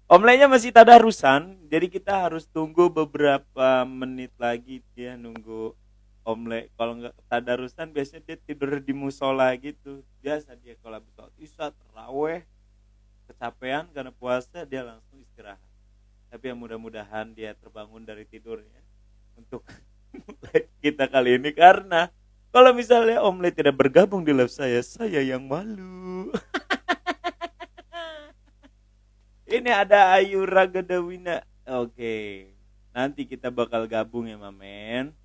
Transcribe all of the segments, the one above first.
Omeletnya masih tadarusan, jadi kita harus tunggu beberapa menit lagi dia nunggu omelet. Kalau nggak tadarusan biasanya dia tidur di musola gitu. Biasa dia kalau habis sholat isya terawih kecapean karena puasa dia langsung istirahat. Tapi yang mudah-mudahan dia terbangun dari tidurnya untuk kita kali ini karena kalau misalnya omelet tidak bergabung di live saya yang malu. Ini ada Ayu Ragadawina. Oke. Nanti kita bakal gabung ya, Mamen.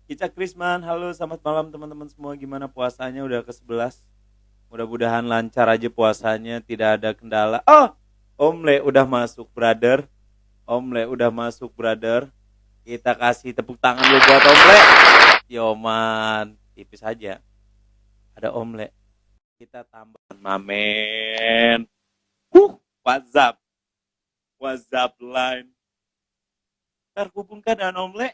Ica Krisman, halo selamat malam teman-teman semua. Gimana puasanya udah ke-11? Mudah-mudahan lancar aja puasanya, tidak ada kendala. Oh, Omle udah masuk, brother. Omle udah masuk, brother. Kita kasih tepuk tangan dulu buat Omle. Yoman, tipis aja. Ada Omle. Kita tambah Mamen. WhatsApp. WhatsApp line. Terhubungkan dengan Omle.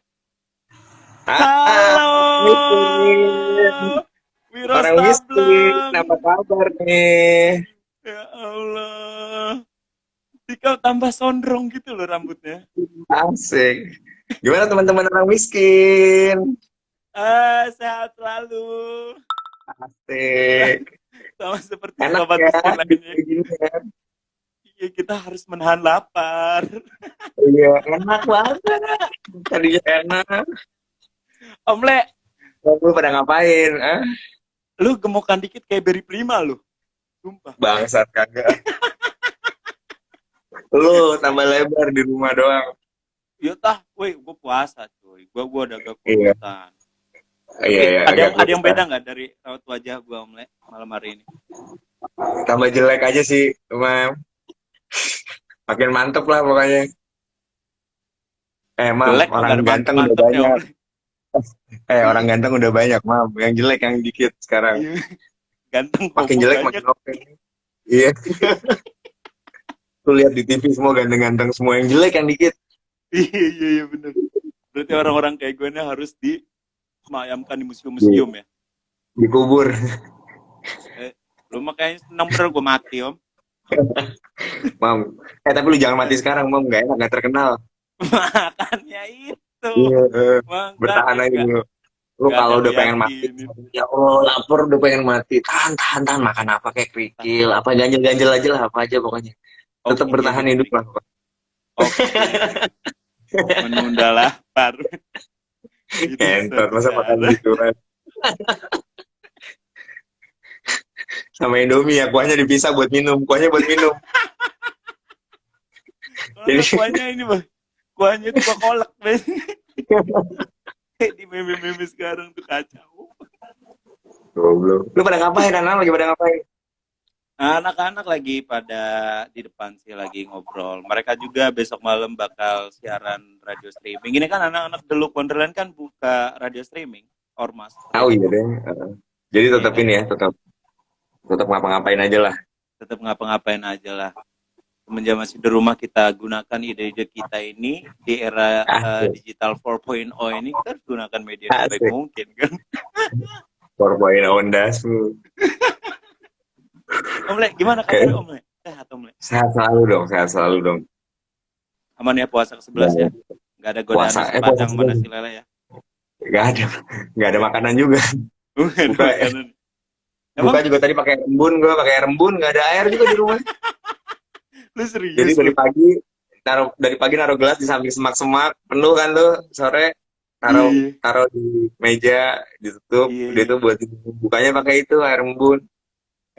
Halo. Wiro Orang miskin, apa Sableng. kabar nih? Ya Allah. Dikau tambah sondrong gitu loh rambutnya. Asik. Gimana teman-teman orang miskin? Sehat selalu. Asik. Sama seperti Enak sobat ya, miskin lainnya. gini ya. Iya, kita harus menahan lapar. Iya, enak banget. Tadinya enak. Omle, Lu pada ngapain? Ah? lu gemukan dikit kayak Beri Prima lu. Sumpah. Bangsat kagak. Lu tambah lebar di rumah doang. Ya tah, woi, gue puasa cuy. Gua udah agak Iya, kurutan. iya, Tapi iya, ada agak yang kurus. beda nggak dari raut wajah gua Omle malam hari ini? Tambah jelek aja sih, Mam. Makin mantep lah pokoknya. Mam, Jelek kok orang nggak ada ganteng udah mantep-mantepnya banyak. Omle. Orang ganteng udah banyak, Mam. Yang jelek yang dikit sekarang. Iya, ganteng Makin goblok jelek banyak. makin oke. Iya, tuh lihat di TV semua ganteng-ganteng semua, yang jelek yang dikit. Iya bener. Berarti orang-orang kayak gue ini harus disemayamkan di Di, museum-museum ya. dikubur. Eh, lu mah kayaknya seneng bener gue mati om. Mam. Tapi lu jangan mati sekarang, Mam. Gak enak, gak terkenal. Makanya itu. Iya, bertahan Makanya aja nggak dulu. Lu nggak ada kalau lu udah pengen mati, yakinin. ya Allah, lapar udah pengen mati. Tahan, tahan, tahan. Makan apa kayak kerikil, apa ganjel-ganjel aja lah, apa aja pokoknya. Tetap Oke bertahan hidup gitu. lah. Oke. Menunda lapar. Itu Entot, satu masa makan cara. gitu kan. Sama Indomie ya, kuahnya dipisah buat minum. Kuahnya buat minum. Kalau Jadi, nggak kuahnya ini bang. Kuahnya itu kuah kolak. Kayak di meme-meme sekarang tuh kacau. goblok. Lu pada ngapain, anak lagi pada ngapain? Anak-anak lagi pada di depan sih lagi ngobrol. Mereka juga besok malam bakal siaran radio streaming. Ini kan anak-anak The Look Wonderland kan buka radio streaming, Ormas Tahu Radio. ya deh. Jadi Iya tetap kan? ini ya, tetap ngapa-ngapain aja lah. Tetap ngapa-ngapain aja lah. Semenjak masih di rumah kita gunakan ide-ide kita ini di era Asik, digital 4.0 ini kita harus gunakan media sebaik asik. mungkin kan. 4.0 ondas lu. Omle, gimana kabar Kayak Omle? Sehat Omle? sehat selalu dong, sehat selalu dong. Aman ya puasa ke-11 ya? Dan Nggak ada godaan puasa, nasi puasa padang sama sebentar. nasi lele ya? Gak ada, gak ada makanan juga. Bukan Buka, makanan. buka Emang juga tadi pakai rembun, gak ada air juga di rumah. lu Jadi serius lu? dari pagi naruh gelas di samping semak-semak, penuh kan tuh, sore taruh Iya, taruh di meja, ditutup, iya, udah iya. itu buat bukanya pakai itu air embun.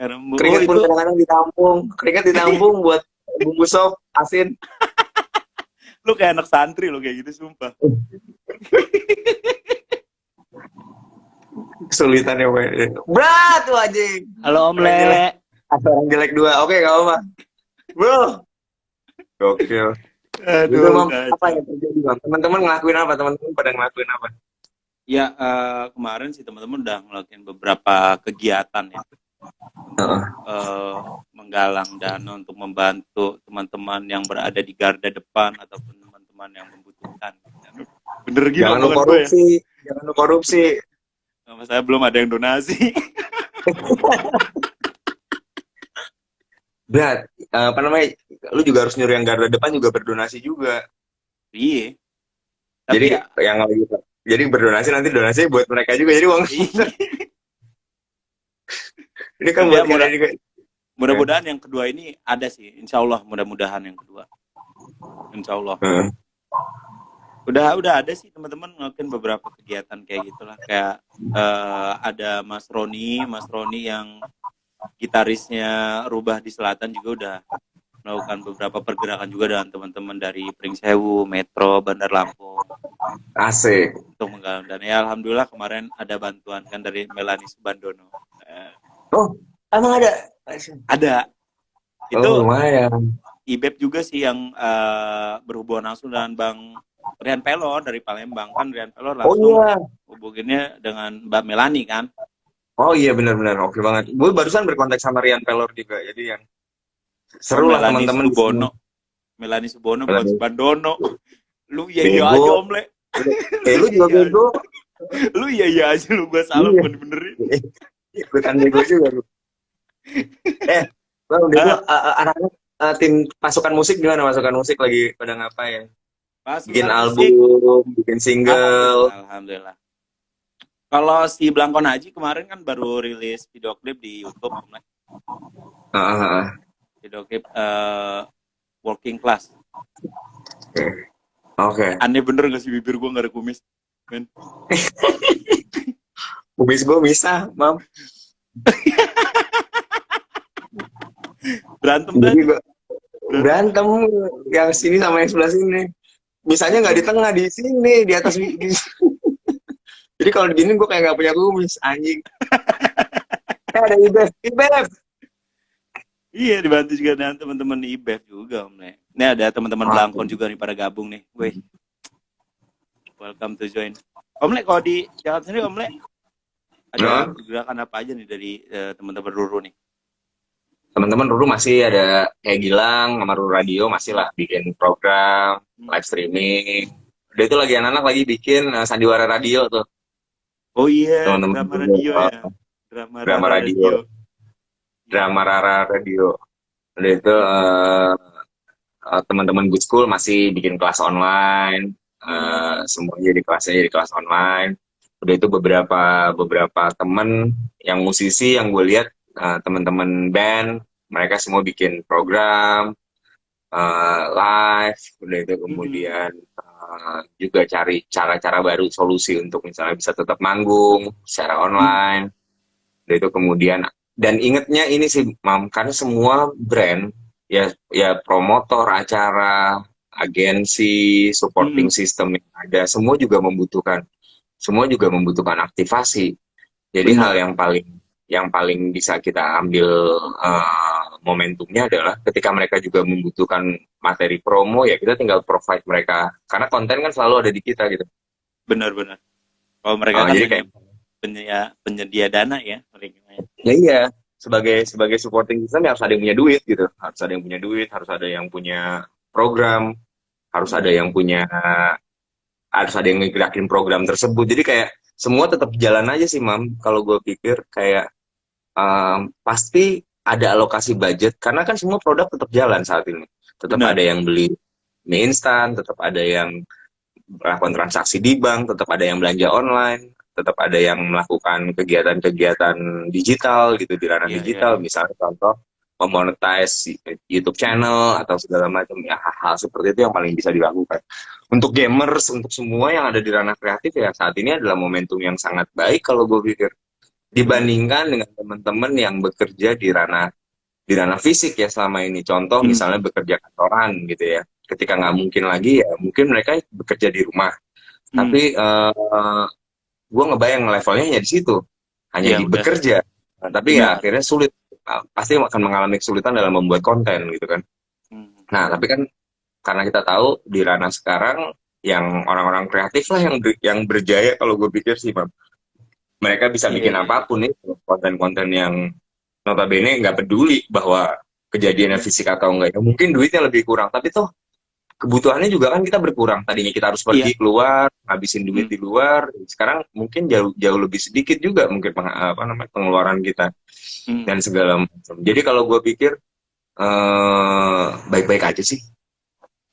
Oh Keringat pun itu, kadang-kadang ditampung, keringat ditampung buat bumbu sop asin. lu kayak anak santri lo kayak gitu sumpah. Kesulitan ya, berat tuh anjing. Halo Orang jelek, Omle. ada orang jelek dua. Oke, gak apa-apa. Bro, gokil. Gitu, Aduh, Mam. Apa kacau. yang terjadi, Mam? Teman-teman ngelakuin apa? Teman-teman pada ngelakuin apa? Ya, kemarin sih teman-teman udah ngelakuin beberapa kegiatan ya untuk Heeh. menggalang dana untuk membantu teman-teman yang berada di garda depan ataupun teman-teman yang membutuhkan. Bener gila Jangan lu omongan gue ya. korupsi, jangan lu korupsi. Sama saya belum ada yang donasi. Berat. apa namanya, lu juga harus nyuruh yang garda depan juga berdonasi juga. Iya. Jadi Tapi ya, yang gitu. Jadi berdonasi nanti donasi buat mereka juga. Jadi uang iya. ini kan Tapi ya buat kita juga. mudah-mudahan yang kedua ini ada sih. Insya Allah mudah-mudahan yang kedua. Insya Allah. Heeh. Udah ada sih teman-teman ngelakuin beberapa kegiatan kayak gitulah. Kayak ada Mas Roni yang gitarisnya Rubah di Selatan juga udah melakukan beberapa pergerakan juga dengan teman-teman dari Pringsewu, Metro, Bandar Lampung Asik. untuk menggalang dan ya alhamdulillah kemarin ada bantuan kan dari Melani Subandono. Oh, emang ada? Ada Oh, itu lumayan. IBEP juga sih yang berhubungan langsung dengan Bang Rian Pelor dari Palembang kan. Rian Pelor Oh langsung iya. hubunginnya dengan Mbak Melani kan. Oh iya, benar-benar oke banget. Gue barusan berkontak sama Rian Pelor juga. Jadi yang Oh seru lah teman-teman di sini. Melani Subono bukan Melani. Subandono. Lu iya iya aja Bego. Om Le. Lu Lu juga iya bego. lu iya iya aja lu gua salah Iya. bukan benerin. Ikutan bego juga lu. Bang, itu Ah, anak-anak tim pasukan musik gimana? Pasukan musik lagi pada ngapain? Bikin pasukan musik. album, bikin single. Alhamdulillah, alhamdulillah. Kalau si Blanko Naji kemarin kan baru rilis video klip di YouTube, Om Le. Ah, Video klip Working Class. Oke. Aneh bener gak sih bibir gua gak ada kumis, men? Kubis gue bisa, mam. Berantem Jadi berantem. gue berantem yang sini sama yang sebelah sini. Misalnya nggak di tengah, di sini, di atas. Jadi kalau begini gue kayak nggak punya kumis, anjing. Ada Ibef, Ibef. Iya dibantu juga dengan teman-teman di IBEF juga Om Le. Ini ada teman-teman Blangkon juga nih pada gabung nih. Weh, welcome to join. Om Le kalau di Jakarta sendiri Om Le ada pergerakan apa aja nih dari teman-teman Ruru nih? Teman-teman dulu masih ada kayak Gilang sama Ruru Radio masih lah bikin program live streaming. Dia itu lagi anak-anak lagi bikin Sandiwara Radio tuh. Oh iya, Teman-teman drama dulu, radio ya. drama radio. Drama Rara Radio. Udah itu teman-teman Good School masih bikin kelas online. Semuanya di kelasnya jadi kelas online. Udah itu beberapa temen yang musisi yang gue lihat teman-teman band mereka semua bikin program live. Udah itu kemudian juga cari cara-cara baru solusi untuk misalnya bisa tetap manggung secara online. Udah itu kemudian dan ingetnya ini sih Mam, karena semua brand ya promotor acara agensi supporting system yang ada semua juga membutuhkan aktivasi. Jadi Bener. hal yang paling bisa kita ambil momentumnya adalah ketika mereka juga membutuhkan materi promo ya kita tinggal provide mereka karena konten kan selalu ada di kita gitu. Benar-benar. Kalau mereka kan Jadi kayak penyedia dana ya. ya iya sebagai supporting system ya harus ada yang punya duit gitu, harus ada yang punya program, harus ada yang ngegerakin program tersebut. Jadi kayak semua tetap jalan aja sih Mam. Kalau gue pikir kayak pasti ada alokasi budget karena kan semua produk tetap jalan saat ini. Tetap Benar. ada yang beli mie instan, tetap ada yang melakukan transaksi di bank, tetap ada yang belanja online, tetap ada yang melakukan kegiatan-kegiatan digital gitu di ranah digital. Misalnya contoh memonetize YouTube channel atau segala macam ya hal-hal seperti itu yang paling bisa dilakukan. Untuk gamers, untuk semua yang ada di ranah kreatif ya saat ini adalah momentum yang sangat baik kalau gue pikir dibandingkan dengan teman-teman yang bekerja di ranah fisik ya selama ini. Contoh misalnya bekerja kantoran gitu ya. Ketika nggak mungkin lagi ya mungkin mereka bekerja di rumah. Tapi gue ngebayang levelnya hanya di situ, hanya di bekerja. Nah, tapi ya akhirnya sulit, pasti akan mengalami kesulitan dalam membuat konten gitu kan. Nah tapi kan karena kita tahu di ranah sekarang yang orang-orang kreatif lah yang berjaya kalau gue pikir sih Bang. Mereka bisa bikin apapun nih konten-konten yang notabene nggak peduli bahwa kejadiannya fisik atau enggak ya mungkin duitnya lebih kurang tapi toh kebutuhannya juga kan kita berkurang. Tadinya kita harus pergi keluar ngabisin duit di luar, sekarang mungkin jauh lebih sedikit juga mungkin pengeluaran kita dan segala macam. Jadi kalau gue pikir baik-baik aja sih.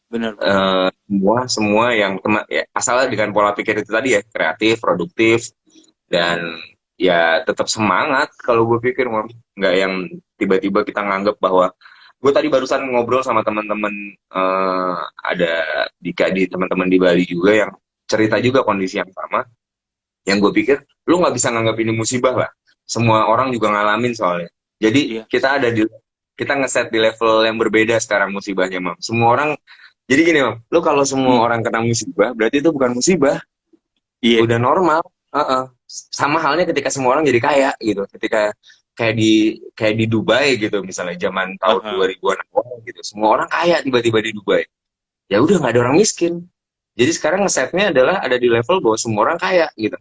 Benar, benar. Semua yang ya, asal dengan pola pikir itu tadi ya, kreatif, produktif, dan ya tetap semangat. Kalau gue pikir nggak yang tiba-tiba kita nganggap bahwa gue tadi barusan ngobrol sama teman-teman, ada di teman-teman di Bali juga yang cerita juga kondisi yang sama, yang gue pikir lu nggak bisa nganggap ini musibah lah, semua orang juga ngalamin soalnya. Jadi Iya. kita ngeset di level yang berbeda sekarang musibahnya, Mam. Semua orang, jadi gini, Mam, lu kalau semua Hmm. orang kena musibah berarti itu bukan musibah, Iya. udah normal. Heeh. Sama halnya ketika semua orang jadi kaya gitu, ketika kayak di Dubai gitu, misalnya zaman tahun Aha. 2000-an awal gitu, semua orang kaya tiba-tiba di Dubai, ya udah nggak ada orang miskin. Jadi sekarang ngesetnya adalah ada di level bahwa semua orang kaya gitu.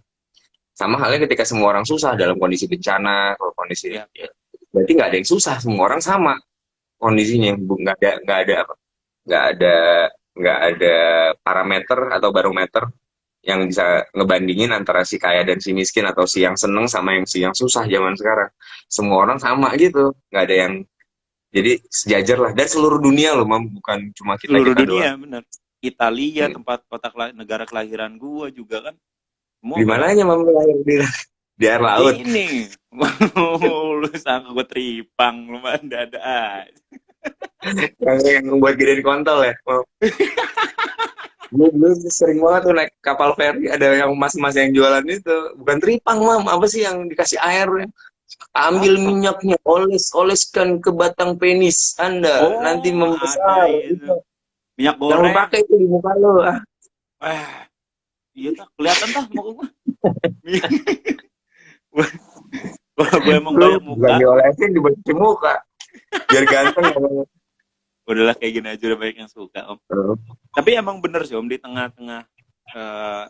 Sama halnya ketika semua orang susah dalam kondisi bencana, kalau kondisi Iya. ya, berarti nggak ada yang susah, semua orang sama kondisinya, nggak ada nggak ada parameter atau barometer yang bisa ngebandingin antara si kaya dan si miskin, atau si yang seneng sama yang susah zaman sekarang. Semua orang sama gitu, nggak ada yang, jadi sejajar lah. Dan seluruh dunia loh, Mam, bukan cuma kita Seluruh kita doang. dunia, benar. Italia, Hmm. tempat negara kelahiran gua juga kan, semua Di pada mananya, Mam, lahir di air laut? ini. Lu sangka gue tripang, lu mah ada aja. Yang buat gedein kontol ya, Mam. Dulu sering banget tuh naik kapal feri, ada yang mas-mas yang jualan itu, bukan tripang, Mam, apa sih yang dikasih air ya? Ambil Apa? minyaknya, oleskan ke batang penis Anda, nanti Oh, ada membesar. itu. Minyak Jangan lu goreng. pakai itu di muka lo. Ah. Iya tah, kelihatan tah muka gua. Kalau gue emang Lu banyak bukan muka, diolesin, dibersihin muka. Biar ganteng. udahlah kayak gini aja udah banyak yang suka, Om. Tapi emang bener sih, Om, di tengah-tengah eh,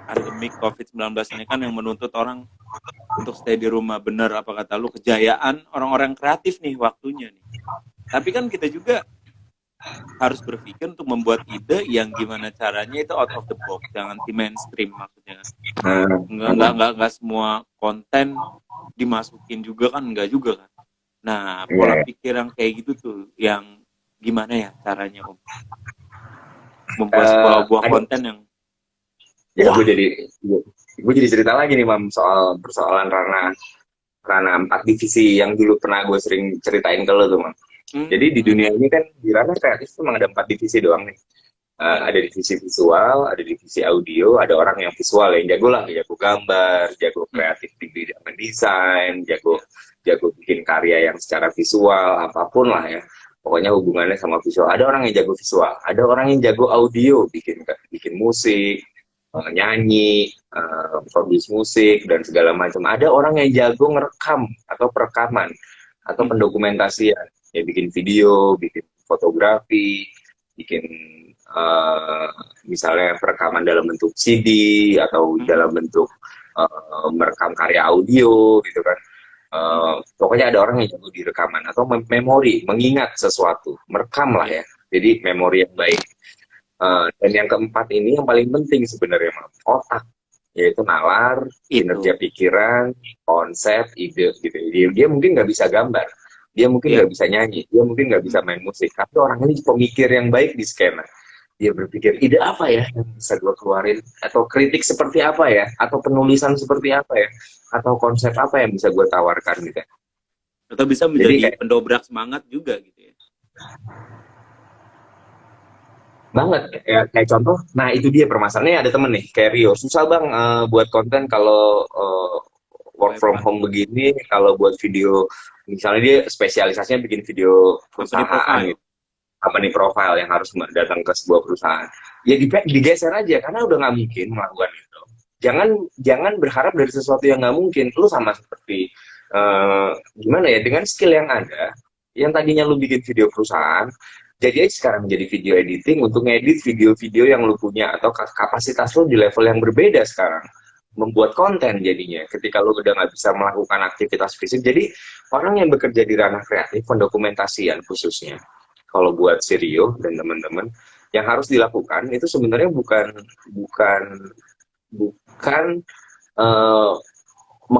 pandemi COVID-19 ini kan yang menuntut orang untuk stay di rumah. Bener apa kata lu, kejayaan orang-orang kreatif nih waktunya nih. Tapi kan kita juga harus berpikir untuk membuat ide yang gimana caranya itu out of the box, jangan di mainstream maksudnya. Enggak semua konten dimasukin juga kan, enggak juga kan. Nah, pola Iya. pikir yang kayak gitu tuh yang gimana ya caranya, Om, membuat sebuah buah Ada, konten yang ya wah. gue jadi cerita lagi nih, Mam, soal persoalan ranah ranah 4 divisi yang dulu pernah gue sering ceritain ke lo tuh, Mam. Jadi di dunia ini kan di ranah kreatif tuh emang ada 4 divisi doang nih. Ya. Ada divisi visual, ada divisi audio, ada orang yang visual yang jago lah, jago gambar, jago kreatif di bidang mendesain, jago Ya. jago bikin karya yang secara visual, apapun lah ya. Pokoknya hubungannya sama visual. Ada orang yang jago visual, ada orang yang jago audio, bikin bikin musik, nyanyi, produce musik dan segala macam. Ada orang yang jago ngerekam atau perekaman atau pendokumentasian, ya bikin video, bikin fotografi, bikin misalnya perekaman dalam bentuk CD atau dalam bentuk merekam karya audio gitu kan. Pokoknya ada orang yang jago di rekaman atau memori, mengingat sesuatu, merekam lah Ya. ya. Jadi memori yang baik. Dan yang keempat ini yang paling penting sebenarnya, otak, yaitu nalar, kinerja Itu. pikiran, konsep, ide gitu. Dia mungkin nggak bisa gambar, dia mungkin Ya. nggak bisa nyanyi, dia mungkin nggak bisa main musik, tapi orang ini pemikir yang baik di skena. Dia berpikir, ide apa ya yang bisa gue keluarin, atau kritik seperti apa ya, atau penulisan seperti apa ya, atau konsep apa yang bisa gue tawarkan gitu. Atau bisa Jadi menjadi kayak pendobrak semangat juga gitu ya. banget kayak contoh, nah itu dia permasalahannya. Ada temen nih kayak Rio, susah bang buat konten kalau work from WFA. home begini, kalau buat video misalnya dia spesialisasinya bikin video Company perusahaan profile. gitu, company profile yang harus datang ke sebuah perusahaan, ya digeser aja karena udah nggak mungkin melakukan itu. Jangan berharap dari sesuatu yang nggak mungkin. Lu sama seperti gimana ya, dengan skill yang ada, yang tadinya lu bikin video perusahaan, jadi sekarang menjadi video editing untuk ngedit video-video yang lu punya, atau kapasitas lu di level yang berbeda sekarang, membuat konten jadinya ketika lu udah nggak bisa melakukan aktivitas fisik. Jadi orang yang bekerja di ranah kreatif, pendokumentasian khususnya, kalau buat Sirio dan teman-teman, yang harus dilakukan itu sebenarnya bukan bukan bukan uh,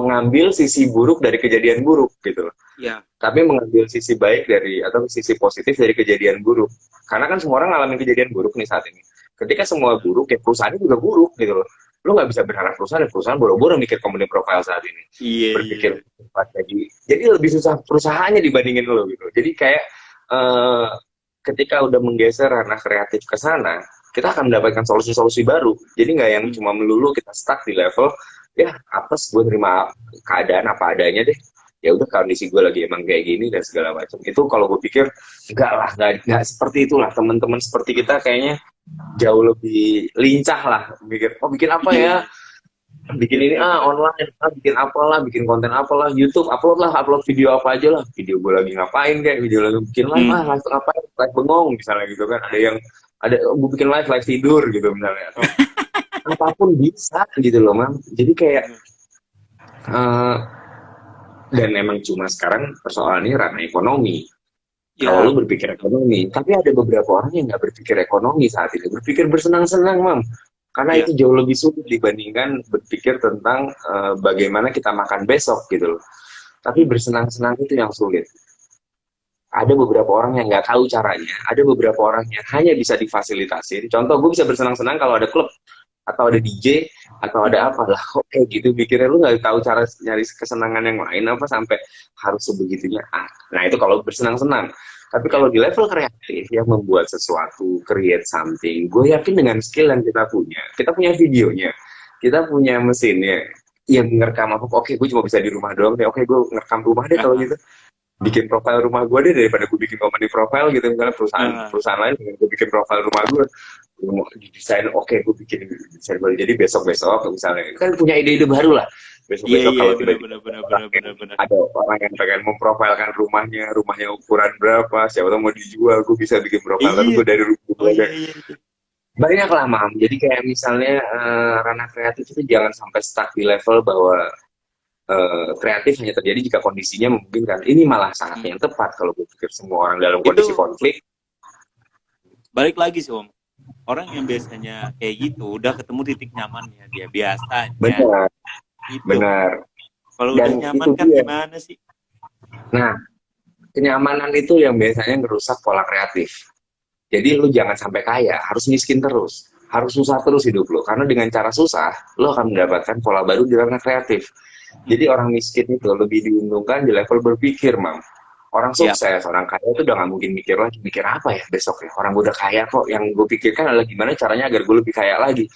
mengambil sisi buruk dari kejadian buruk gitu loh. Iya. Tapi mengambil sisi baik dari atau sisi positif dari kejadian buruk. Karena kan semua orang ngalamin kejadian buruk nih saat ini. Ketika semua buruk, ya perusahaannya juga buruk gitu loh. Lu nggak bisa berharap perusahaan boro-boro mikir company profile saat ini. Iya, iya. Berpikir jadi lebih susah perusahaannya dibandingin lo gitu. Jadi kayak eh, ketika udah menggeser ranah kreatif ke sana, kita akan mendapatkan solusi-solusi baru. Jadi nggak yang cuma melulu kita stuck di level ya apes gue terima keadaan apa adanya deh. Ya udah kondisi gue lagi emang kayak gini dan segala macam. Itu kalau gue pikir enggak lah, enggak seperti itulah. Teman-teman seperti kita kayaknya jauh lebih lincah lah mikir, oh bikin apa ya, bikin ini online, bikin apalah, bikin konten apalah, YouTube upload video apa aja lah, video gue lagi ngapain kayak video lagi bikin live live ngapain, live bengong misalnya gitu kan, ada gue bikin live tidur gitu misalnya, atau apapun bisa gitu loh man. Jadi kayak dan emang cuma sekarang persoalannya ranah ekonomi. Kalau lu berpikir ekonomi, tapi ada beberapa orang yang nggak berpikir ekonomi saat ini, berpikir bersenang-senang, mam. Karena itu jauh lebih sulit dibandingkan berpikir tentang bagaimana kita makan besok gitu loh. Tapi bersenang-senang itu yang sulit. Ada beberapa orang yang nggak tahu caranya, ada beberapa orang yang hanya bisa difasilitasi. Contoh, gue bisa bersenang-senang kalau ada klub, atau ada DJ, atau ada apa lah, kok kayak gitu pikirnya, lu nggak tahu cara nyari kesenangan yang lain apa sampai harus sebegitunya. Nah itu kalau bersenang-senang. Tapi kalau di level kreatif yang membuat sesuatu, create something, gue yakin dengan skill yang kita punya videonya, kita punya mesinnya, yang ngerekam apa, oke gue cuma bisa di rumah doang deh, oke gue ngerekam rumah deh kalau gitu, bikin profile rumah gue deh daripada gue bikin company profile gitu, misalnya perusahaan lain gue bikin profile rumah gue mau didesain, oke gue bikin desain baru, jadi besok misalnya kan punya ide-ide baru lah, besok kalau tiba-tiba ada orang yang pengen memprofilkan rumahnya ukuran berapa, siapa tahu mau dijual, gue bisa bikin profile tapi gue dari rumah gue banyak lah mam. Jadi kayak misalnya ranah kreatif itu jangan sampai stuck di level bahwa kreatif hanya terjadi jika kondisinya memungkinkan. Ini malah saat yang tepat kalau gue pikir semua orang dalam kondisi konflik. Balik lagi sih om, orang yang biasanya kayak gitu udah ketemu titik nyamannya dia biasanya. Benar. Kalau udah nyaman kan gimana sih? Nah, kenyamanan itu yang biasanya ngerusak pola kreatif. Jadi lu jangan sampai kaya, harus miskin terus, harus susah terus hidup lu. Karena dengan cara susah, lu akan mendapatkan pola baru di ranah kreatif. Jadi orang miskin itu lebih diuntungkan di level berpikir, mam. Orang sukses, orang kaya itu udah gak mungkin mikir lagi, mikir apa ya besok ya, orang gue udah kaya kok, yang gue pikirkan adalah gimana caranya agar gue lebih kaya lagi.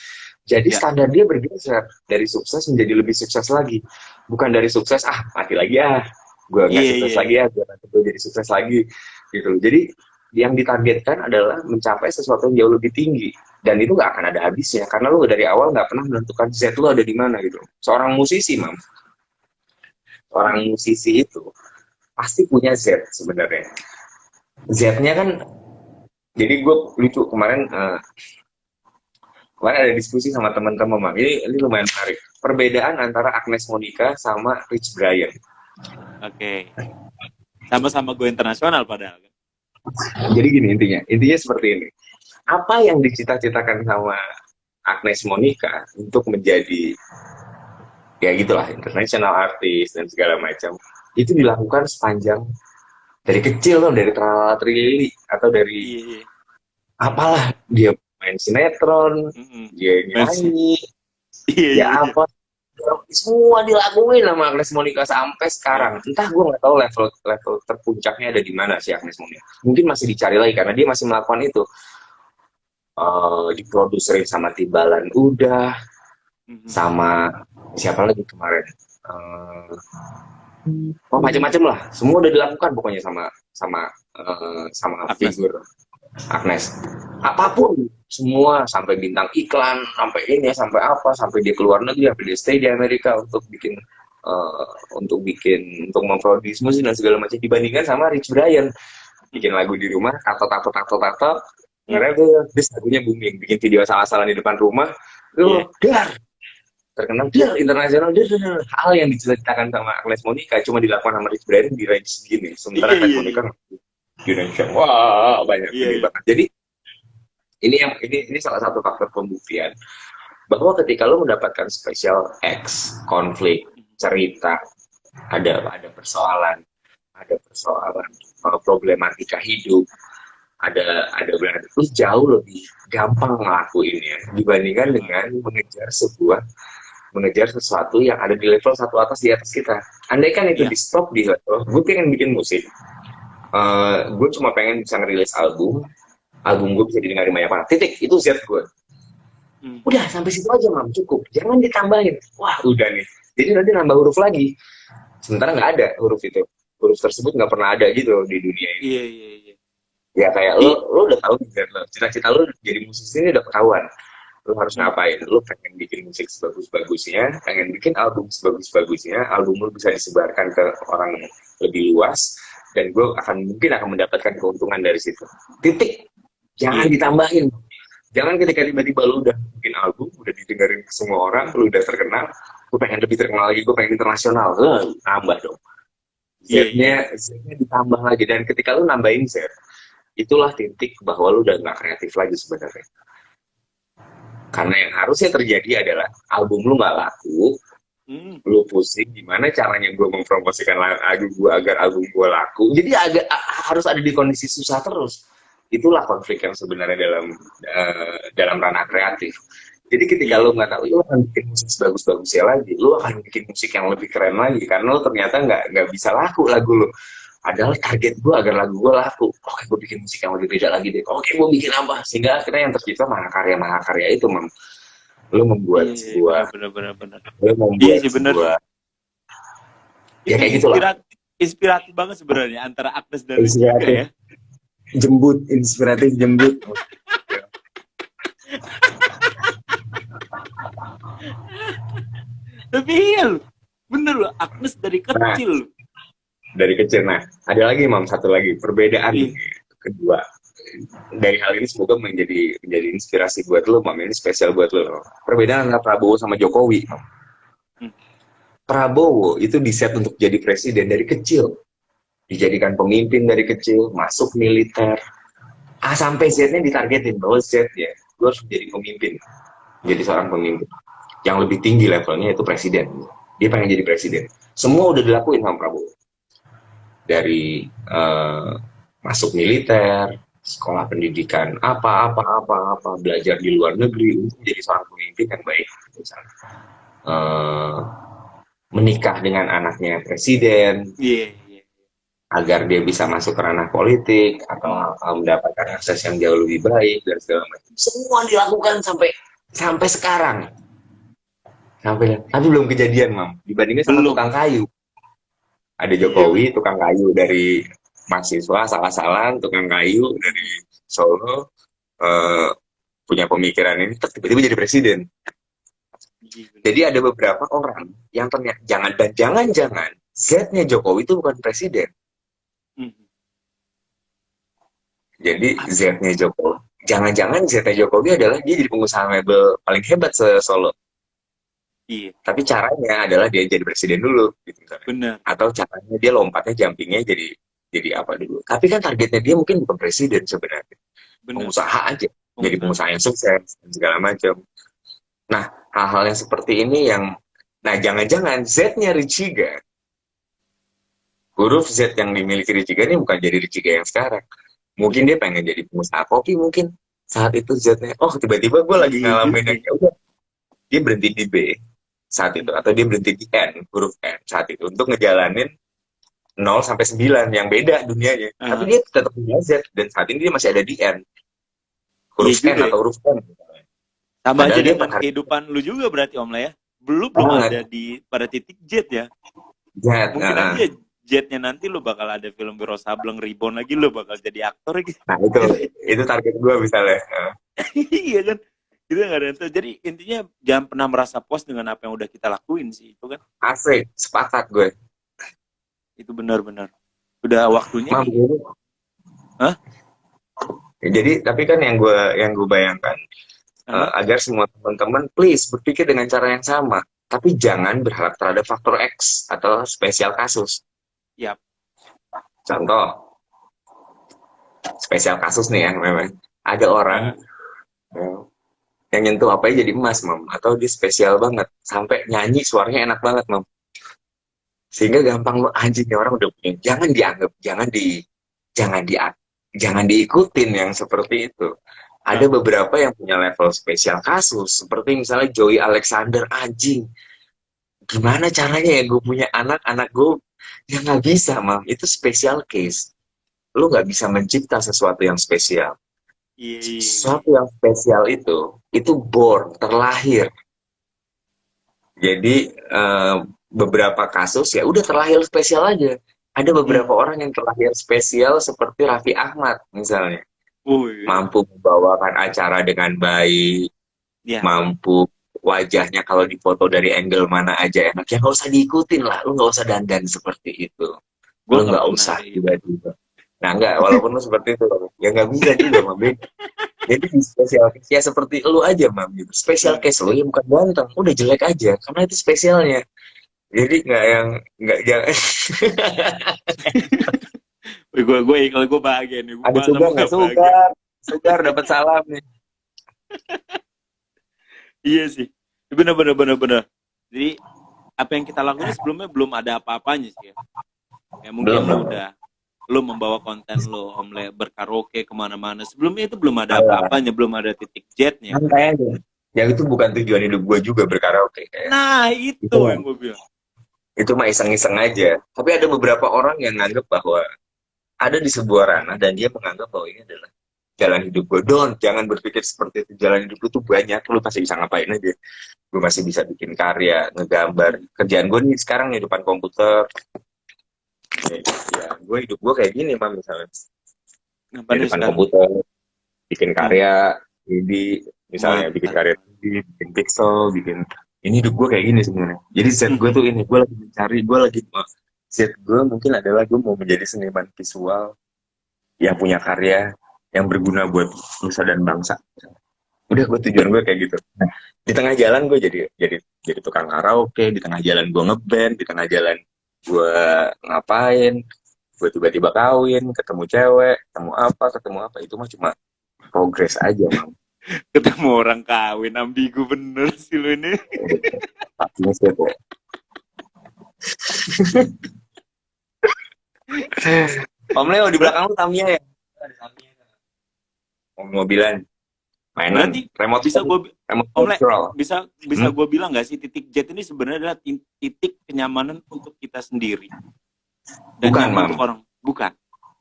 Jadi standar dia bergeser dari sukses menjadi lebih sukses lagi, bukan dari sukses mati lagi gue nggak sukses lagi gue nanti gue jadi sukses lagi gitu. Jadi yang ditargetkan adalah mencapai sesuatu yang jauh lebih tinggi, dan itu nggak akan ada habisnya karena lu dari awal nggak pernah menentukan Z lu ada di mana gitu. Seorang musisi, mam, orang musisi itu pasti punya Z sebenarnya. Z-nya kan, jadi gue lucu kemarin ada diskusi sama teman-teman, mam. Ini lumayan menarik. Perbedaan antara Agnes Monica sama Rich Brian. Oke. Sama-sama go internasional padahal. Jadi gini intinya seperti ini. Apa yang dicita-citakan sama Agnes Monica untuk menjadi ya gitulah international artist dan segala macam, itu dilakukan sepanjang dari kecil loh, dari Trilili atau dari apalah, dia main sinetron, dia nyanyi, ya apa, semua dilakuin sama Agnes Monica sampai sekarang. Entah gue nggak tahu level terpuncaknya ada di mana si Agnes Monica. Mungkin masih dicari lagi karena dia masih melakukan itu. Diproduserin sama Timbalan udah, sama siapa lagi kemarin? Macam-macam lah. Semua udah dilakukan pokoknya sama figur Agnes. Apapun, semua sampai bintang iklan, sampai ini, sampai apa, sampai dia keluar negeri, sampai dia stay di Amerika untuk memproduksi musik dan segala macam, dibandingkan sama Rich Brian bikin lagu di rumah, tato, karena dia lagunya booming, bikin video salah-salah di depan rumah, terkenal, internasional, hal yang diceritakan sama Agnes Monica cuma dilakukan sama Rich Brian di range segini, sementara Agnes Monica di range banyak banget. Jadi ini salah satu faktor pembuktian bahwa ketika lo mendapatkan special X konflik cerita, ada persoalan problematika hidup, ada berarti lu jauh lebih gampang ngelakuinnya dibandingkan dengan mengejar sesuatu yang ada di level satu atas di atas kita. Andai kan itu Iya. di stop di level, gue pengen bikin musik, gue cuma pengen bisa ngerilis album gue bisa didengar di banyak orang. Titik, itu Z gue. Udah sampai situ aja mam, cukup. Jangan ditambahin. Wah udah nih. Jadi nanti nambah huruf lagi. Sementara nggak ada huruf itu. Huruf tersebut nggak pernah ada gitu di dunia ini. Iya, iya, iya. Ya kayak lo udah tahu Z lo. Cita-cita lo jadi musisi ini udah ketahuan. Lo harus ngapain? Lo pengen bikin musik sebagus-bagusnya, pengen bikin album sebagus-bagusnya, album lo bisa disebarkan ke orang lebih luas, dan gue mungkin akan mendapatkan keuntungan dari situ. Titik. Jangan ditambahin. Jangan ketika tiba-tiba lu udah bikin album, udah didengarin ke semua orang, lu udah terkenal, gue pengen lebih terkenal lagi, gue pengen internasional, nambah dong. Z-nya ditambah lagi, dan ketika lu nambahin Z, itulah titik bahwa lu udah nggak kreatif lagi sebenarnya. Karena yang harusnya terjadi adalah album lu nggak laku, lu pusing gimana caranya gue mempromosikan lagu gue agar album gue laku. Jadi harus ada di kondisi susah terus. Itulah konflik yang sebenarnya dalam ranah kreatif. Jadi ketika lu nggak tahu, lu akan bikin musik sebagus-bagusnya lagi, lu akan bikin musik yang lebih keren lagi, karena lu ternyata nggak bisa laku lagu lu. Adalah target gue agar lagu gue laku. Oke, gue bikin musik yang lebih beda lagi deh. Oke, gue bikin apa? Sehingga akhirnya yang tercipta mahakarya itu, Mam. Lu membuat sebuah, lu membuat sebuah, ya kayak gitulah. Inspiratif banget sebenarnya antara Agnes dan Richie ya. Inspiratif jembut. Tapi iya, bener loh, Agnes dari kecil. Nah, ada lagi Mam, satu lagi perbedaan kedua. Dari hal ini semoga menjadi inspirasi buat lo, Mam. Ini spesial buat lo. Perbedaan antara Prabowo sama Jokowi. Prabowo itu diset untuk jadi presiden dari kecil. Dijadikan pemimpin dari kecil, masuk militer, sampai Z-nya ditargetin bahwa Z ya, lu harus menjadi pemimpin, jadi seorang pemimpin yang lebih tinggi levelnya, itu presiden. Dia pengen jadi presiden. Semua udah dilakuin sama Prabowo, dari masuk militer, sekolah pendidikan apa, belajar di luar negeri untuk menjadi seorang pemimpin yang baik, misalnya menikah dengan anaknya presiden, agar dia bisa masuk ke ranah politik atau mendapatkan akses yang jauh lebih baik dan segala macam. Semua dilakukan sampai sekarang. Tapi belum kejadian, Mam. Dibandingkan sama tukang kayu. Ada Jokowi, tukang kayu dari mahasiswa, salah-salah, tukang kayu dari Solo, punya pemikiran ini, tiba-tiba jadi presiden. Jadi ada beberapa orang yang ternyata jangan-jangan Z-nya Jokowi itu bukan presiden. Jadi Z-nya Jokowi, jangan-jangan Z-nya Jokowi adalah dia jadi pengusaha mebel paling hebat se-Solo. Iya. Tapi caranya adalah dia jadi presiden dulu, gitu misalnya. Benar. Atau caranya dia lompatnya, jumpingnya jadi apa dulu. Tapi kan targetnya dia mungkin bukan presiden sebenarnya. Benar. Pengusaha aja, jadi pengusaha yang sukses dan segala macam. Nah, hal-hal yang seperti ini jangan-jangan Z-nya Richiga, huruf Z yang dimiliki Richiga ini bukan jadi Richiga yang sekarang. Mungkin dia pengen jadi pengusaha kopi, mungkin saat itu Z-nya, tiba-tiba gue lagi ngalamin yang udah, dia berhenti di B saat itu, atau dia berhenti di N, huruf N saat itu, untuk ngejalanin 0 sampai 9 yang beda dunianya. Tapi dia tetap punya Z, dan saat ini dia masih ada di N, huruf N atau huruf N. Sama aja dengan kehidupan lu juga berarti, Om lah ya. Belum ada pada titik Z ya. Mungkin aja Z-nya nanti lu bakal ada film Wiro Sableng Reborn lagi, lu bakal jadi aktor gitu. Nah itu target gue misalnya. Iya kan, kita nggak ada yang tahu. Jadi intinya jangan pernah merasa puas dengan apa yang udah kita lakuin sih, itu kan. Asik, sepakat gue. Itu benar-benar udah waktunya. Hah? Jadi tapi kan yang gue bayangkan, agar semua teman-teman please berpikir dengan cara yang sama, tapi jangan berharap terhadap faktor X atau spesial kasus. Yap. Contoh spesial kasus nih ya, memang ada orang yang nyentuh apa jadi emas, Mam, atau dia spesial banget sampai nyanyi suaranya enak banget, Mam, Sehingga gampang lo anjing ya orang udah punya. Jangan dianggap, jangan di jangan diikutin yang seperti itu. Ada Nah, beberapa yang punya level spesial kasus, seperti misalnya Joey Alexander, anjing. Gimana caranya ya gue punya anak gue ya nggak bisa, mam. Itu special case. Lu nggak bisa mencipta sesuatu yang spesial. iya, iya, iya. Sesuatu yang spesial itu born, terlahir. Jadi beberapa kasus ya udah terlahir spesial aja. Ada beberapa Hmm. orang yang terlahir spesial seperti Raffi Ahmad misalnya, Oh iya. mampu membawakan acara dengan baik, Ya, mampu wajahnya kalau difoto dari angle mana aja enak. Ya nggak usah diikutin lah, lu nggak usah dandan seperti itu, gue lu nggak nggak pernah usah deh itu. tiba-tiba. Nah nggak, walaupun lu seperti itu, ya nggak bisa juga, Mam. Jadi di spesial case ya seperti lu aja, mam, gitu. Spesial Nah, case lu ya bukan ganteng, udah jelek aja karena itu spesialnya. Jadi nggak yang nggak jangan. kalau gue bahagia nih, gue Ada bahas sugar sama nggak? gak bahagia. Sugar dapat salam nih. Iya sih, bener bener bener bener. Jadi apa yang kita lakuin ini sebelumnya belum ada apa-apanya sih ya. Ya Belum mungkin belum. lu membawa konten lu, berkaraoke kemana-mana. Sebelumnya itu belum ada Alah, apa-apanya, belum ada titik jetnya kan. santai aja. Yang itu bukan tujuan hidup gue juga berkaraoke kayak. Nah Itu itu yang gue bilang. mah iseng-iseng aja. Tapi ada beberapa orang yang nganggap bahwa ada di sebuah ranah dan dia menganggap bahwa ini adalah jalan hidup gue. Jangan berpikir seperti itu. Jalan hidup lu tuh banyak, lu pasti bisa ngapain aja. Gue masih bisa bikin karya, ngegambar. Hmm. Kerjaan gue nih sekarang di depan komputer. Ya, gue hidup gue kayak gini, mam, misalnya. Apa Di nih depan sekarang? komputer, bikin Hmm. karya, jadi misalnya bikin Mantap. karya 3D, bikin pixel, bikin ini hidup gue kayak gini sebenarnya. Jadi set gue Mhm. tuh ini, gue lagi mencari, set gue mungkin adalah gue mau menjadi seniman visual yang punya karya yang berguna buat nusa dan bangsa. Udah gue tujuan gue kayak gitu. Nah, di tengah jalan gue jadi tukang karaoke, di tengah jalan gue ngeband, di tengah jalan gue ngapain, gue tiba-tiba kawin, ketemu apa itu mah cuma progres aja, mam. Ketemu orang kawin, ambigu bener sih lu ini. Pastinya sih kok. Om Leo di Ber- belakang lu Tamiya ya? Ada Tamiya. Mobilan, mainan, Berarti remote bisa gue remote Om Le, control. bisa Hmm? gue bilang nggak sih titik jet ini sebenarnya adalah titik kenyamanan untuk kita sendiri dan Bukan, yang mam. untuk orang bukan.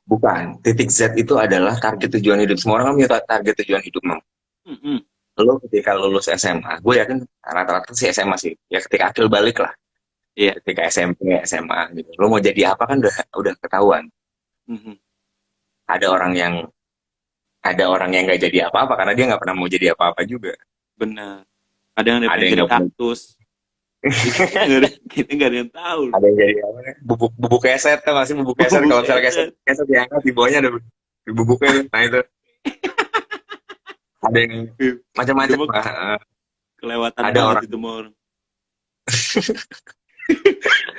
Bukan. Titik Z itu adalah target tujuan hidup. Semua orang kan punya target tujuan hidup, mam. Mm-mm. Lo ketika lulus SMA, gue yakin rata-rata sih SMA sih. Ya ketika akhir balik lah. Iya. Ketika SMP, SMA gitu. Lo mau jadi apa kan udah ketahuan. Mhm. Ada orang yang ada orang yang nggak jadi apa-apa karena dia nggak pernah mau jadi apa-apa juga. Benar. Ada yang Ada pengen yang jadi nggak pernah, kaktus. Kita nggak ada yang tahu. ada yang jadi apa? Bubuk bubuk keset kan, masih bubuk keset. Bubuk Kalau misalnya keset keset. keset diangkat di bawahnya ada bubuknya tuh. Nah itu ada yang Itu macam-macam mah lah. kelewatan Ada banget orang, itu mah orang.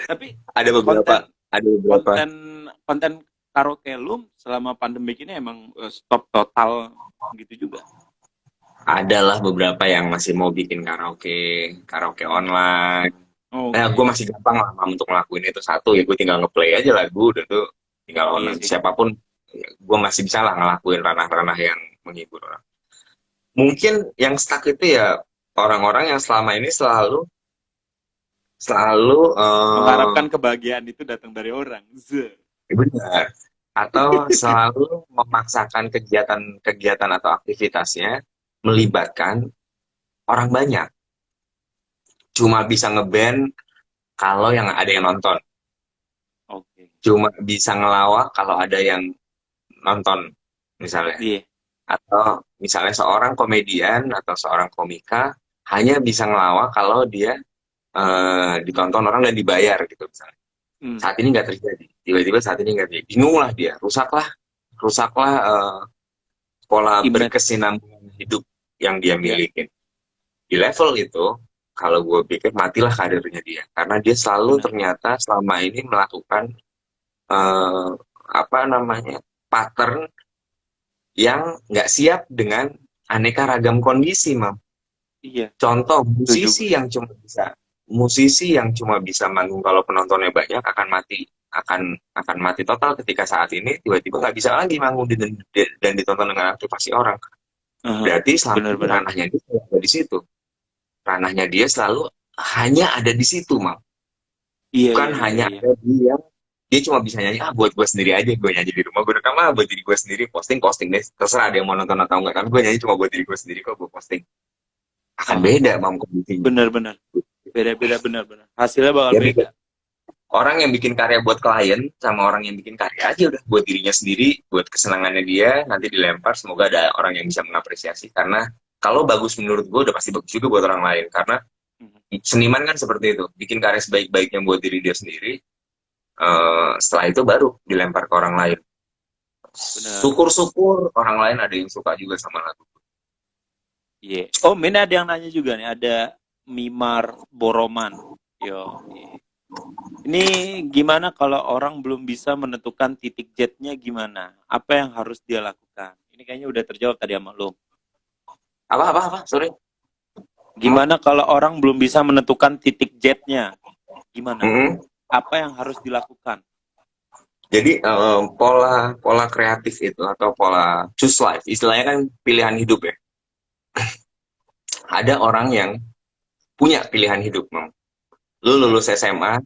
Tapi ada beberapa, konten ada beberapa. konten konten karaoke lu selama pandemi ini emang stop total gitu juga. Adalah beberapa yang masih mau bikin karaoke online. Oke. Gue masih gampang lah, Mam, untuk ngelakuin itu. Satu ya gue tinggal ngeplay aja lagu, dan tuh tinggal Iya online sih. siapapun. Gue masih bisa lah ngelakuin ranah-ranah yang menghibur orang. Mungkin yang stuck itu ya orang-orang yang selama ini selalu selalu Mengharapkan kebahagiaan itu datang dari orang. benar, atau selalu memaksakan kegiatan-kegiatan atau aktivitasnya melibatkan orang banyak. Cuma bisa ngeband kalau yang ada yang nonton. Oke. Cuma bisa ngelawak kalau ada yang nonton misalnya. Iya. Atau misalnya seorang komedian atau seorang komika hanya bisa ngelawak kalau dia ditonton orang dan dibayar gitu misalnya. Hmm. Saat ini nggak terjadi. Tiba-tiba saat ini nggak terjadi. Bingung lah dia. Rusaklah pola Ibarat berkesinambungan hidup yang dia ya. miliki. Di level itu, kalau gue pikir matilah karirnya dia. Karena dia selalu Benar. ternyata selama ini melakukan eh, apa namanya pattern yang nggak siap dengan aneka ragam kondisi, mam. Iya. Contoh Setuju. musisi yang cuma bisa musisi yang cuma bisa manggung kalau penontonnya banyak akan mati total ketika saat ini tiba-tiba nggak bisa lagi manggung dan ditonton dengan aktivasi orang. Aha, Berarti selama ini benar-benar. ranahnya dia selalu ada di situ. Ranahnya dia selalu hanya ada di situ, Mam. Iya, Bukan iya, iya, hanya iya. ada dia cuma bisa nyanyi buat gue sendiri aja, gue nyanyi di rumah, gue rekam buat diri gue sendiri, posting posting deh, terserah ada yang mau nonton atau enggak, tapi gue nyanyi cuma buat diri gue sendiri kok, gue posting. Akan Aha, beda, Mam, kondisinya. benar-benar. Beda-beda, benar-benar. Hasilnya bakal Ya, beda. orang yang bikin karya buat klien sama orang yang bikin karya aja udah buat dirinya sendiri, buat kesenangannya dia, nanti dilempar, semoga ada orang yang bisa mengapresiasi. Karena kalau bagus menurut gue udah pasti bagus juga buat orang lain, karena Mhm. seniman kan seperti itu, bikin karya sebaik-baiknya buat diri dia sendiri, setelah itu baru dilempar ke orang lain. Benar. Syukur-syukur orang lain ada yang suka juga sama lagu. Iya. Oh, ini ada yang nanya juga nih. Ada Mimar Boroman. Yo. Iya. Ini gimana kalau orang belum bisa menentukan titik jetnya gimana? Apa yang harus dia lakukan? Ini kayaknya udah terjawab tadi sama lo. Apa sorry. Gimana kalau orang belum bisa menentukan titik jetnya? Gimana? Mm-hmm. Apa yang harus dilakukan? Jadi pola pola kreatif itu atau pola choose life, istilahnya kan pilihan hidup ya. Ada orang yang punya pilihan hidup, Mam. Lu Benar. lulus SMA,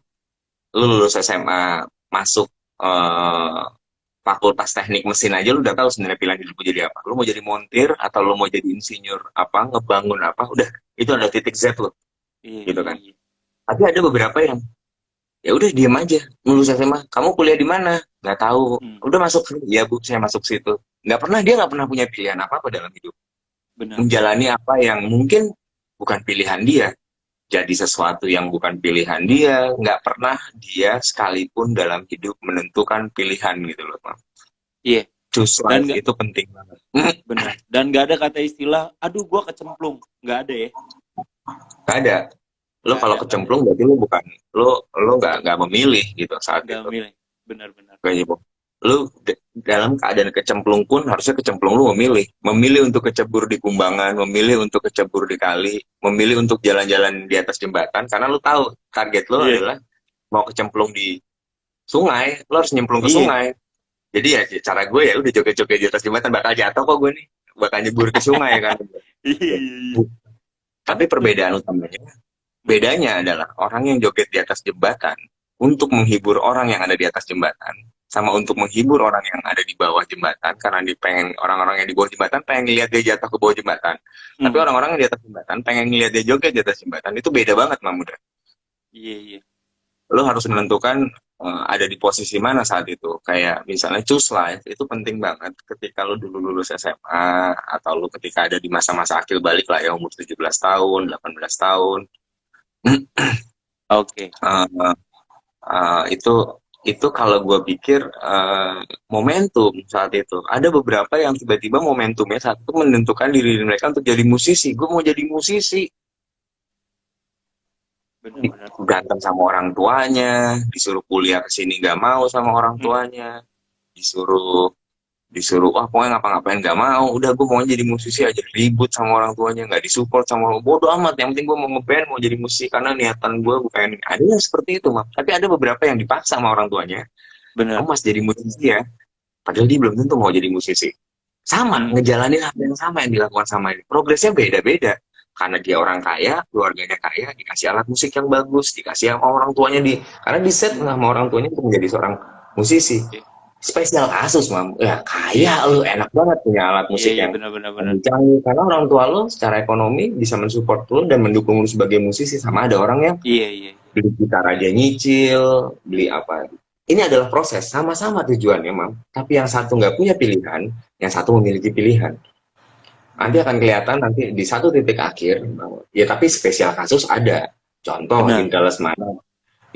lu lulus SMA masuk eh, fakultas teknik mesin aja lu udah tahu sebenarnya pilihan hidup lu jadi apa. Lu mau jadi montir atau lu mau jadi insinyur apa, ngebangun apa, udah itu ada titik Z lu, Iya, gitu iya, kan. iya. Tapi ada beberapa yang ya udah diem aja, lulus SMA, kamu kuliah di mana? Nggak tahu. Hmm, Udah masuk sini, ya Bu, saya masuk situ. Dia nggak pernah punya pilihan apa apa dalam hidup. benar. Menjalani apa yang mungkin bukan pilihan dia, jadi sesuatu yang bukan pilihan dia, nggak pernah dia sekalipun dalam hidup menentukan pilihan gitu loh, Mam. Iya. Choose Dan life nggak itu penting banget. benar. Dan nggak ada kata istilah, aduh gua kecemplung. Nggak ada ya. Gak ada. Lo Nggak kalau ada, nggak ada. kecemplung berarti lo bukan lo nggak memilih gitu saat Nggak itu. milih. Benar-benar. Kayak gitu. Lo dalam keadaan kecemplung pun harusnya kecemplung lo memilih untuk kecebur di Kumbangan, memilih untuk kecebur di kali, memilih untuk jalan-jalan di atas jembatan karena lo tahu target lo Iya. adalah mau kecemplung di sungai, lo harus nyemplung ke Iya. sungai. Jadi ya cara gue ya udah joget-joget di atas jembatan bakal jatuh kok gue nih, bakal nyebur ke sungai kan. Iya, iya, iya. Tapi perbedaan utamanya Hmm, Bedanya adalah orang yang joget di atas jembatan untuk menghibur orang yang ada di atas jembatan, sama untuk menghibur orang yang ada di bawah jembatan, karena pengen orang-orang yang di bawah jembatan pengen lihat dia jatuh ke bawah jembatan. Tapi hmm. orang-orang yang di atas jembatan pengen lihat dia joget di atas jembatan, itu beda banget, Mamuda. Iya, iya. Lo harus menentukan ada di posisi mana saat itu. Kayak misalnya choose life, itu penting banget ketika lo dulu lulus SMA, atau lo ketika ada di masa-masa akil balik lah ya, umur 17 tahun, 18 tahun. Oke. uh, itu kalau gue pikir momentum saat itu ada beberapa yang tiba-tiba momentumnya saat itu menentukan diri mereka untuk jadi musisi. Gue mau jadi musisi, Benar-benar. berantem sama orang tuanya, disuruh kuliah ke sini nggak mau sama orang Hmm. tuanya, disuruh disuruh wah pokoknya ngapa-ngapain nggak mau, udah gue mau jadi musisi aja, ribut sama orang tuanya, nggak disupport sama orang, bodoh amat, yang penting gue mau ngeband, mau jadi musisi karena niatan gue bukan. Ada yang seperti itu, Mak. Tapi ada beberapa yang dipaksa sama orang tuanya, kamu Benar. masih jadi musisi ya, padahal dia belum tentu mau jadi musisi. Sama Hmm. ngejalanin hal yang sama yang dilakukan sama ini, progresnya beda-beda karena dia orang kaya, keluarganya kaya, dikasih alat musik yang bagus, dikasih sama orang tuanya, karena di set sama orang tuanya untuk menjadi seorang musisi. Iya, Spesial kasus, Mam. Ya iya, kaya lu, enak banget punya alat iya, musik iya, yang benar-benar, benar. canggih. Karena orang tua lu secara ekonomi bisa mensupport lu dan mendukung lu sebagai musisi. Sama ada orang yang Iya, iya. beli gitar aja nyicil, beli apa. Ini adalah proses, sama-sama tujuannya, Mam. Tapi yang satu nggak punya pilihan, yang satu memiliki pilihan. Nanti Benar. akan kelihatan nanti di satu titik akhir, ya tapi spesial kasus ada. Contoh, Benar.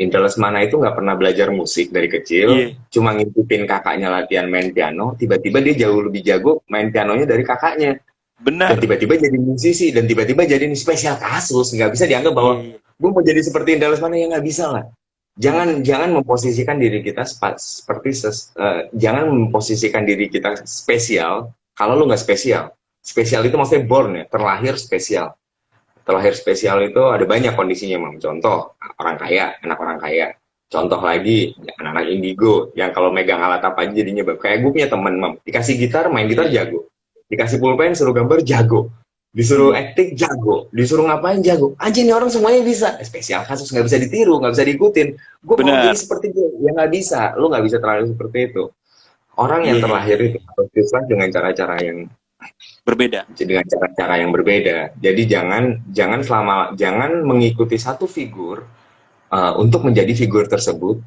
Intel Lesmana itu nggak pernah belajar musik dari kecil, Iya, cuma ngintipin kakaknya latihan main piano, tiba-tiba dia jauh lebih jago main pianonya dari kakaknya, dan benar. tiba-tiba jadi musisi, dan tiba-tiba jadi ini spesial kasus, nggak bisa dianggap Iya, bahwa iya. gue mau jadi seperti Indah Lesmana, ya nggak bisa lah. Jangan memposisikan diri kita jangan memposisikan diri kita spesial kalau lu nggak spesial. Spesial itu maksudnya born ya, terlahir spesial. Terlahir spesial itu ada banyak kondisinya, Mam. Contoh, orang kaya, anak orang kaya. Contoh lagi, anak-anak indigo, yang kalau megang alat apa aja jadinya bagus. Kayak gue punya temen, Mam. Dikasih gitar, main Iya, gitar iya. jago. Dikasih pulpen, suruh gambar, jago. Disuruh Hmm, acting, jago. Disuruh ngapain, jago. Anjing, ini orang semuanya bisa. Spesial kasus, nggak bisa ditiru, nggak bisa diikutin. Gue mau jadi benar. seperti dia. Ya nggak bisa. Lu nggak bisa terlalu seperti itu. Orang Iya, yang iya, iya, terlahir iya. itu harus diserang dengan cara-cara yang Berbeda. berbeda. Jadi jangan mengikuti satu figur untuk menjadi figur tersebut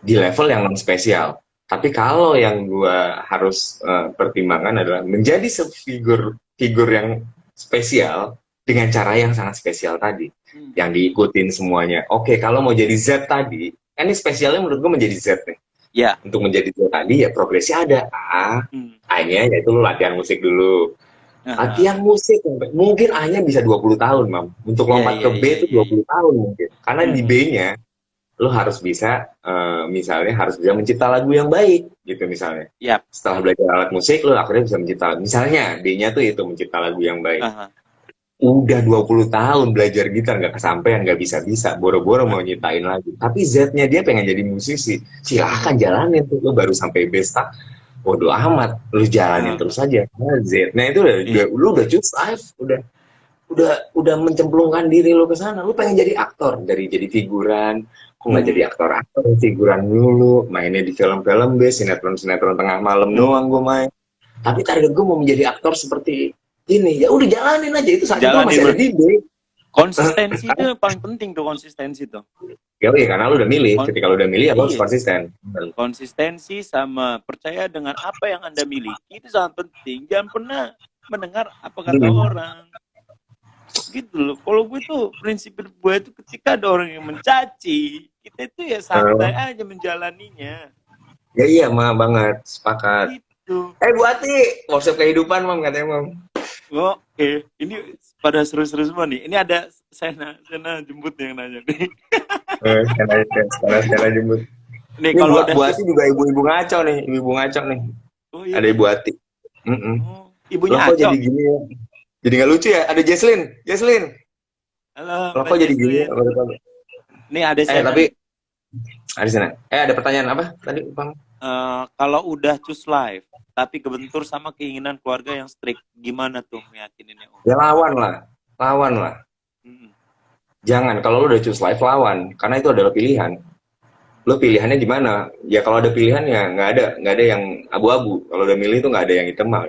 di Oke. level yang non spesial. Tapi kalau yang gua harus pertimbangkan adalah menjadi figur figur yang spesial dengan cara yang sangat spesial tadi, Hmm. yang diikutin semuanya. Oke, kalau mau jadi Z tadi, kan ini spesialnya menurut gua menjadi Z nih. Ya. Untuk menjadi Z tadi ya progresnya ada Hmm. A-nya yaitu lu latihan musik dulu. Aha. Latihan musik mungkin A-nya bisa 20 tahun, Mam. Untuk Iya, lompat iya, ke B iya, itu iya, 20 iya. tahun mungkin. Karena di Mhm. B-nya lu harus bisa misalnya harus bisa mencipta lagu yang baik gitu misalnya. Yap. Setelah belajar alat musik lu akhirnya bisa mencipta misalnya D-nya tuh itu mencipta lagu yang baik. Aha. Udah 20 tahun belajar gitar nggak kesampaian, nggak bisa-bisa, boro-boro mau Aha. nyiptain lagi. Tapi Z-nya dia pengen jadi musisi. Silahkan Mhm. jalanin tuh, lu baru sampai B tak bodo amat, lu jalanin terus Aha. aja. Karena Z-nya itu udah Iya. lu udah choose life, udah mencemplungkan diri lu ke sana. Lu pengen jadi aktor dari jadi figuran, kok nggak jadi Mhm. aktor figuran dulu, mainnya di film-film be, sinetron-sinetron tengah malam doang gue Mhm. main. Tapi target gue mau menjadi aktor seperti ini, ya udah jalanin aja, itu saat itu Jalanin, masih ada Bro. di B. Konsistensi itu yang paling penting tuh, konsistensi tuh. Ya iya, karena lu udah milih, Kon ketika lu udah milih ya lu harus iya. konsisten. Konsistensi sama percaya dengan apa yang Anda miliki itu sangat penting. Jangan pernah mendengar apa kata orang. Gitu loh. Kalau gue tuh prinsip hidup gue itu ketika ada orang yang mencaci, kita itu ya santai Uh, aja menjalaninya. ya iya mah banget, sepakat. Gitu. Bu Ati, workshop kehidupan mam katanya mam. Oke, ini pada seru-seru semua nih. Ini ada Sena jemput yang nanya nih. Sekarang jemput. Nih Ini kalau udah Bu Ati cus, juga ibu-ibu ngaco nih, ibu-ibu ngaco nih. oh iya Ada kah? Ibu Ati. Mm-mm. Oh, ibunya Loh kok Aco. jadi gini ya? Jadi nggak lucu ya? Ada Jesslyn, Jesslyn. Halo, Loh Mbak kok jadi gini ya? Jesslyn. Nih ada Sena Tapi nih. ada sana. Ada pertanyaan apa tadi bang? Kalau udah cus live, tapi kebentur sama keinginan keluarga yang strict, gimana tuh meyakininnya Om? Ya lawan lah, lawan lah. Mm-mm. Jangan kalau lu udah choose life lawan, karena itu adalah pilihan. Lu pilihannya gimana? Ya kalau ada pilihan ya nggak ada yang abu-abu. Kalau udah milih itu nggak ada yang hitam. Ah,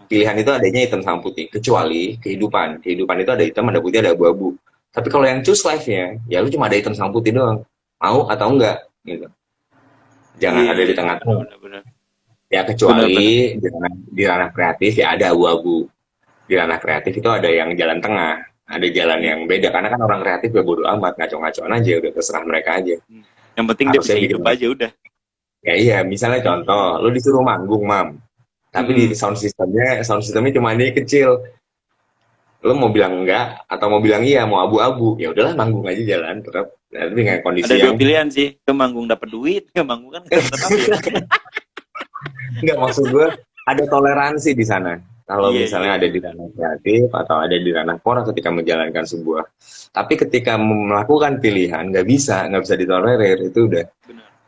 Pilihan itu adanya hitam sama putih, kecuali kehidupan. Kehidupan itu ada hitam, ada putih, ada abu-abu. Tapi kalau yang choose life-nya, ya lu cuma ada hitam sama putih doang. Mau atau enggak, gitu. Jangan iya, ada iya, di iya, tengah-tengah. benar-benar, benar. Ya Benar-benar. kecuali di ranah kreatif ya ada abu-abu. Di ranah kreatif itu ada yang jalan tengah, ada jalan yang Iya. beda. Karena kan orang kreatif ya bodo amat, ngaco-ngacoan aja, udah terserah mereka aja. Hmm. Yang penting dia Harusnya bisa bikin hidup aja udah. ya iya, misalnya contoh, lu disuruh manggung, Mam. Tapi di Mm-mm. sound systemnya cuma ini kecil. Lu mau bilang enggak atau mau bilang iya, mau abu-abu. Ya udahlah manggung aja jalan tetap. Tapi dengan Ada kondisi dua yang pilihan sih, ke manggung dapat duit, ke manggung kan nggak dapat apa ya. enggak, maksud gue ada toleransi di sana. Kalau Iya, iya, misalnya ada iya, di benar. ranah kreatif atau ada di ranah pora ketika menjalankan sebuah. Tapi ketika melakukan pilihan nggak bisa ditolerir, itu Benar.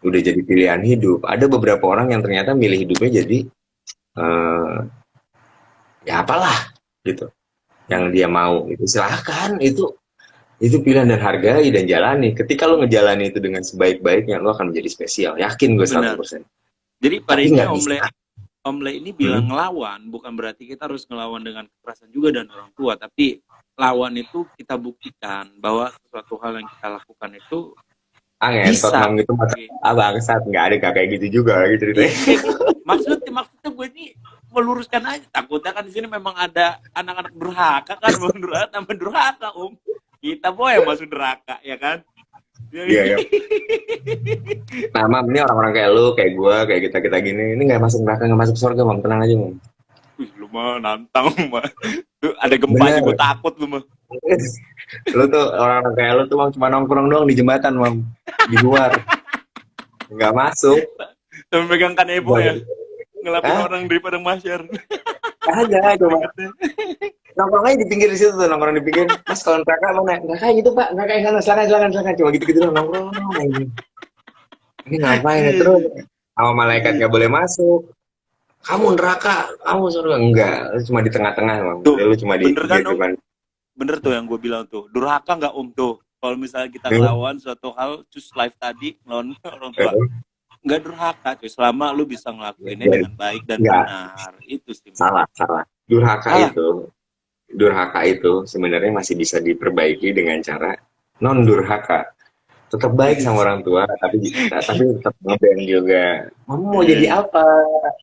udah jadi pilihan hidup. Ada beberapa orang yang ternyata milih hidupnya jadi eh, ya apalah gitu yang Hmm. dia mau itu silahkan itu pilihan dan hargai dan jalani ketika lo ngejalani itu dengan sebaik-baiknya lo akan menjadi spesial yakin gue Benar. 100%. Jadi pada Tapi intinya nggak bisa. Om Le ini bilang Hmm? ngelawan, bukan berarti kita harus ngelawan dengan kekerasan juga dan orang tua, tapi lawan itu kita buktikan bahwa sesuatu hal yang kita lakukan itu Ngentot bisa. mam gitu masa Oke. bangsat nggak ada kayak gitu juga lagi ceritanya. Iya kayak gitu. Maksudnya gue ini meluruskan aja. Takutnya kan di sini memang ada anak-anak durhaka kan, durhaka tambah durhaka Om. Kita boy yang masuk neraka ya kan. Iya ya. Nah mam ini orang-orang kayak lu kayak gue kayak kita gini ini nggak masuk neraka nggak masuk surga mam, tenang aja mam. Wih, lu mah nantang mah. Tuh, ada gempa aja Bener. gue takut lu mah. Lu tuh orang-orang kayak lu tuh mam cuma nongkrong doang di jembatan mam, di luar nggak masuk. Sampai megang kanebo ya. Ngelapin Ah, orang dari padang masyar. kagak cuma Keringetnya. nongkrong aja di pinggir di situ tuh, nongkrong di pinggir. Mas kalau neraka mana? Neraka gitu Pak, neraka yang sana, silakan. Cuma gitu-gitu doang nongkrong. Ini ngapain ya terus? Sama malaikat nggak boleh masuk. Kamu neraka, kamu surga enggak, lu cuma di tengah-tengah emang. Tuh, Lu cuma di bener kan Om? depan. Bener tuh yang gue bilang tuh. Durhaka nggak Om tuh? Kalau misalnya kita ngelawan suatu hal, cus live tadi ngelawan orang tua, nggak durhaka cuy. Selama lu bisa ngelakuinnya dengan baik dan benar, itu sih. Salah. Durhaka itu sebenarnya masih bisa diperbaiki dengan cara non durhaka. Tetap baik sama orang tua, tapi tetap ngeband juga. Kamu mau jadi apa?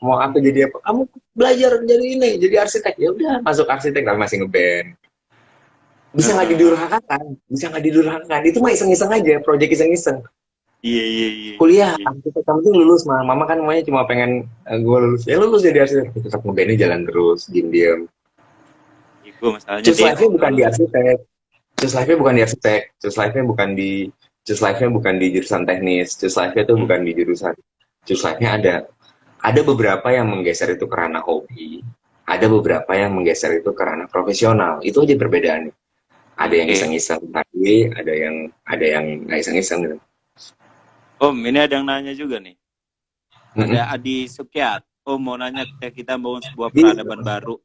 Mau apa jadi apa? Kamu belajar jadi ini, jadi arsitek. Ya udah, masuk arsitek tapi masih ngeband. Bisa nggak didurhakakan? Itu mah iseng-iseng aja, project iseng-iseng. Iya. Kuliah, arsitek kamu tuh lulus mah. Mama kan maunya cuma pengen gue lulus. Ya lulus jadi arsitek. Tetap ngebandnya jalan terus, diem-diem. Gue masalahnya Cus life-nya bukan di arsitek. Cus life-nya bukan di arsitek. Cus life-nya bukan di Just life-nya bukan di jurusan teknis, just life-nya itu bukan di jurusan. Just life-nya ada beberapa yang menggeser itu karena hobi, ada beberapa yang menggeser itu karena profesional. Itu aja perbedaannya. Ada yang iseng-iseng tadi, ada yang nggak iseng-iseng gitu. Om, ini ada yang nanya juga nih. Ada Adi Sukyat. Om mau nanya, kita bangun sebuah peradaban baru.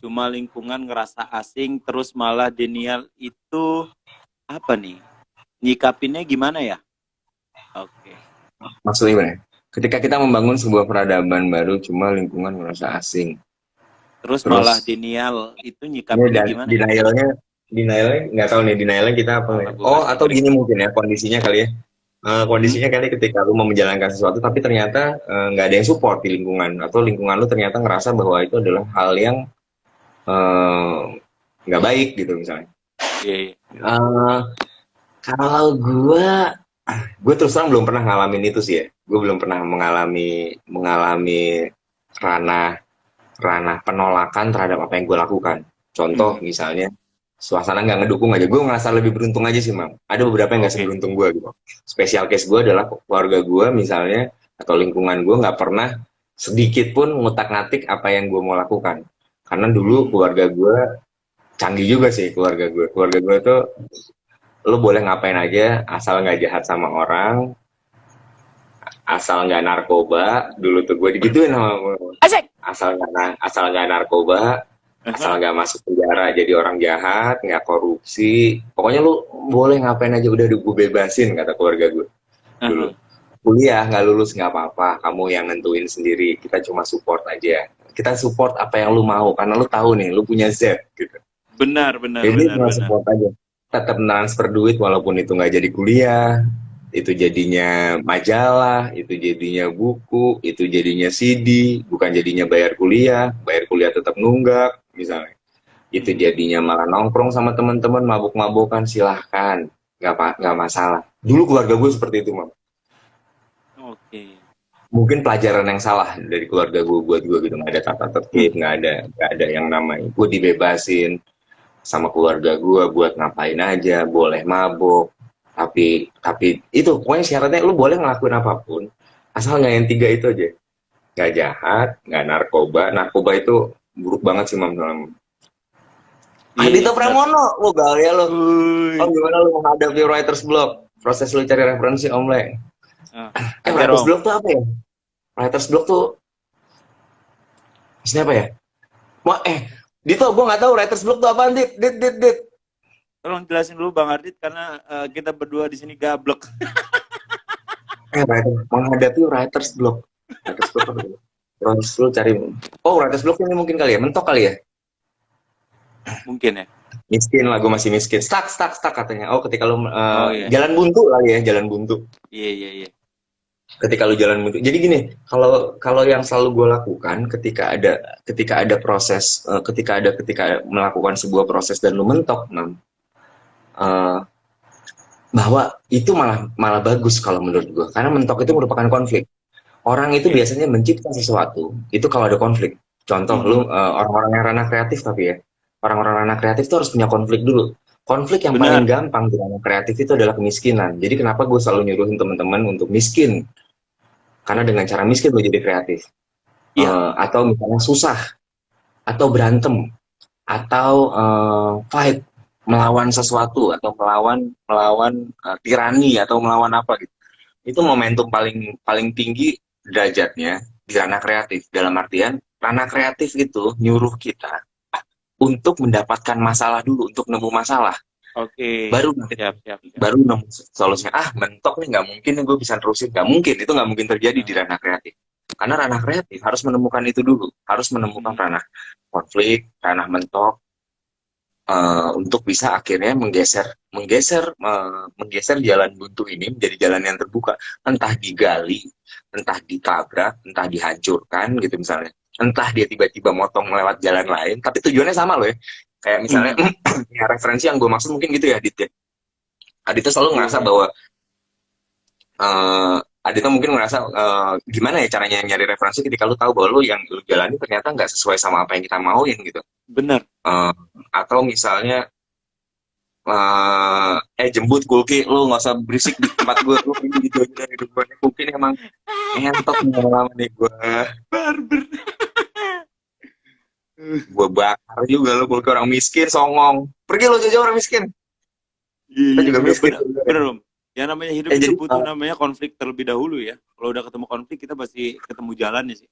Cuma lingkungan ngerasa asing, terus malah denial itu apa nih? Nyikapinnya gimana ya? Oke. Maksudnya gimana? Ketika kita membangun sebuah peradaban baru, cuma lingkungan merasa asing. Terus malah denial, itu nyikapinnya gimana? Denialnya nggak tahu nih, denialnya kita apa? Atau gini mungkin ya, kondisinya kali ya. Kondisinya kali ketika lu mau menjalankan sesuatu, tapi ternyata nggak ada yang support di lingkungan, atau lingkungan lu ternyata ngerasa bahwa itu adalah hal yang nggak baik gitu misalnya. Kalau gue terus terang belum pernah ngalamin itu sih ya. Gue belum pernah mengalami ranah penolakan terhadap apa yang gue lakukan. Contoh misalnya suasana nggak ngedukung aja. Gue ngerasa lebih beruntung aja sih, Mam. Ada beberapa yang nggak seberuntung gue gitu. Special case gue adalah keluarga gue misalnya, atau lingkungan gue nggak pernah sedikit pun ngutak-ngatik apa yang gue mau lakukan. Karena dulu keluarga gue canggih juga sih, keluarga gue. Keluarga gue tuh lo boleh ngapain aja asal nggak jahat sama orang, asal nggak narkoba. Dulu tuh gue digituin sama asal nggak narkoba, asal nggak masuk penjara jadi orang jahat, nggak korupsi, pokoknya lo boleh ngapain aja udah gue bebasin, kata keluarga gue dulu. Kuliah nggak lulus nggak apa-apa, kamu yang nentuin sendiri, kita cuma support aja, kita support apa yang lu mau karena lu tahu nih lu punya Z gitu. Benar. Jadi cuma support aja, tetap transfer duit walaupun itu nggak jadi kuliah, itu jadinya majalah, itu jadinya buku, itu jadinya CD, bukan jadinya bayar kuliah tetap nunggak misalnya. Itu jadinya malah nongkrong sama teman-teman mabuk-mabukan, silahkan, nggak masalah. Dulu keluarga gue seperti itu, Mam. Mungkin pelajaran yang salah dari keluarga gue buat gue gitu, nggak ada tata tertib, nggak ada yang namanya gue dibebasin sama keluarga gue buat ngapain aja, boleh mabuk, tapi itu pokoknya syaratnya lu boleh ngelakuin apapun asal nggak yang 3 itu aja, nggak jahat, nggak narkoba itu buruk banget sih, Mam. Adito Pramono, lo gaya lo. Gimana lu menghadapi writer's block? Proses lu cari referensi, Om Le. Writer's block tuh apa ya? Writer's block tuh maksudnya apa ya? Dito, gue nggak tahu writer's block tuh apaan, Dit. Tolong jelasin dulu Bang Ardit, karena kita berdua di sini gablek. Menghadapi writer's block. Writer's block apa? Terus lu cari. Writer's block ini mungkin kali ya, mentok kali ya? Mungkin ya. Miskin lah, gue masih miskin. Stuck katanya. Ketika lu jalan buntu kali ya, jalan buntu. Iya. Ketika lu jalan buntu. Jadi gini, kalau yang selalu gue lakukan ketika ada proses, ketika melakukan sebuah proses dan lu mentok, bahwa itu malah bagus kalau menurut gue, karena mentok itu merupakan konflik. Orang itu biasanya mencipta sesuatu itu kalau ada konflik. Contoh lu orang-orang yang ranah kreatif, tapi ya orang-orang ranah kreatif itu harus punya konflik dulu. Konflik yang paling gampang di ranah kreatif itu adalah kemiskinan. Jadi kenapa gue selalu nyuruhin teman-teman untuk miskin? Karena dengan cara miskin lo jadi kreatif. Atau misalnya susah, atau berantem, atau fight melawan sesuatu atau melawan melawan tirani atau melawan apa gitu. Itu momentum paling paling tinggi derajatnya di ranah kreatif. Dalam artian ranah kreatif itu nyuruh kita untuk mendapatkan masalah dulu, untuk nemu masalah. Oke. Baru nanti Siap, siap, siap. baru nemu solusinya. Ah, mentok nih, nggak mungkin nih gue bisa terusin. Nggak mungkin, itu nggak mungkin terjadi di Nah, ranah kreatif. Karena ranah kreatif harus menemukan itu dulu, harus menemukan hmm, ranah konflik, ranah mentok, untuk bisa akhirnya menggeser jalan buntu ini menjadi jalan yang terbuka, entah digali, entah ditabrak, entah dihancurkan gitu misalnya, entah dia tiba-tiba motong lewat jalan lain tapi tujuannya sama loh ya, kayak misalnya hmm, ya referensi yang gue maksud mungkin gitu ya, Adit ya. Adit selalu iya, ngerasa iya. bahwa uh, Adita mungkin ngerasa gimana ya caranya nyari referensi ketika lu tahu bahwa lu yang lu jalani ternyata nggak sesuai sama apa yang kita mauin gitu. Benar. Uh, atau misalnya jemput Kulki, lu nggak usah berisik di tempat gue, lu pergi di jauh dari hidup gue. Kulki ini emang ngentot nih lama nih Barber. gue bakar juga lu. Kulki orang miskin songong, pergi lu jauh-jauh orang miskin, Iya, kita iya, juga benar, miskin benar, juga. benar, Om. Yang namanya hidup itu Jadi butuh namanya konflik terlebih dahulu ya. Kalau udah ketemu konflik, kita pasti ketemu jalannya sih.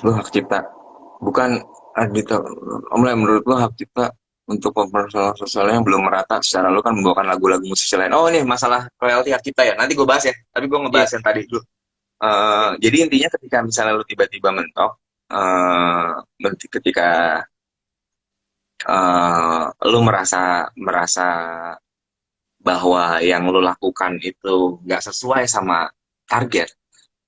lu hak cipta bukan, Adita, Om Lem, menurut lu hak cipta untuk permasalahan sosialnya yang belum merata secara lu kan membawakan lagu-lagu musisi lain. Oh ini masalah royalti hak cipta ya, nanti gue bahas ya, tapi gue Iya, ngebahas yang tadi dulu. Jadi intinya ketika misalnya lu tiba-tiba mentok, ketika lu merasa merasa bahwa yang lu lakukan itu nggak sesuai sama target,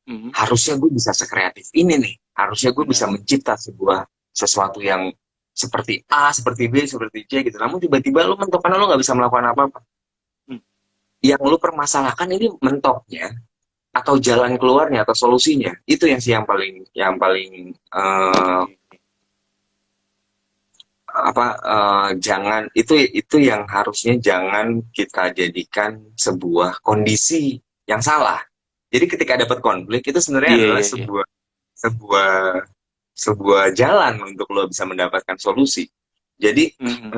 mhm, harusnya gue bisa sekreatif ini nih, harusnya gue bisa benar. mencipta sebuah sesuatu yang seperti A, seperti B, seperti C gitu. Namun tiba-tiba lu mentok karena lu nggak bisa melakukan apa-apa. Hmm, Yang lu permasalahkan ini mentoknya atau jalan keluarnya atau solusinya. Itu yang sih yang paling oke. jangan, itu yang harusnya jangan kita jadikan sebuah kondisi yang salah. Jadi ketika dapat konflik itu sebenarnya Iya, adalah iya, iya. sebuah sebuah jalan untuk lo bisa mendapatkan solusi. Jadi Mhm.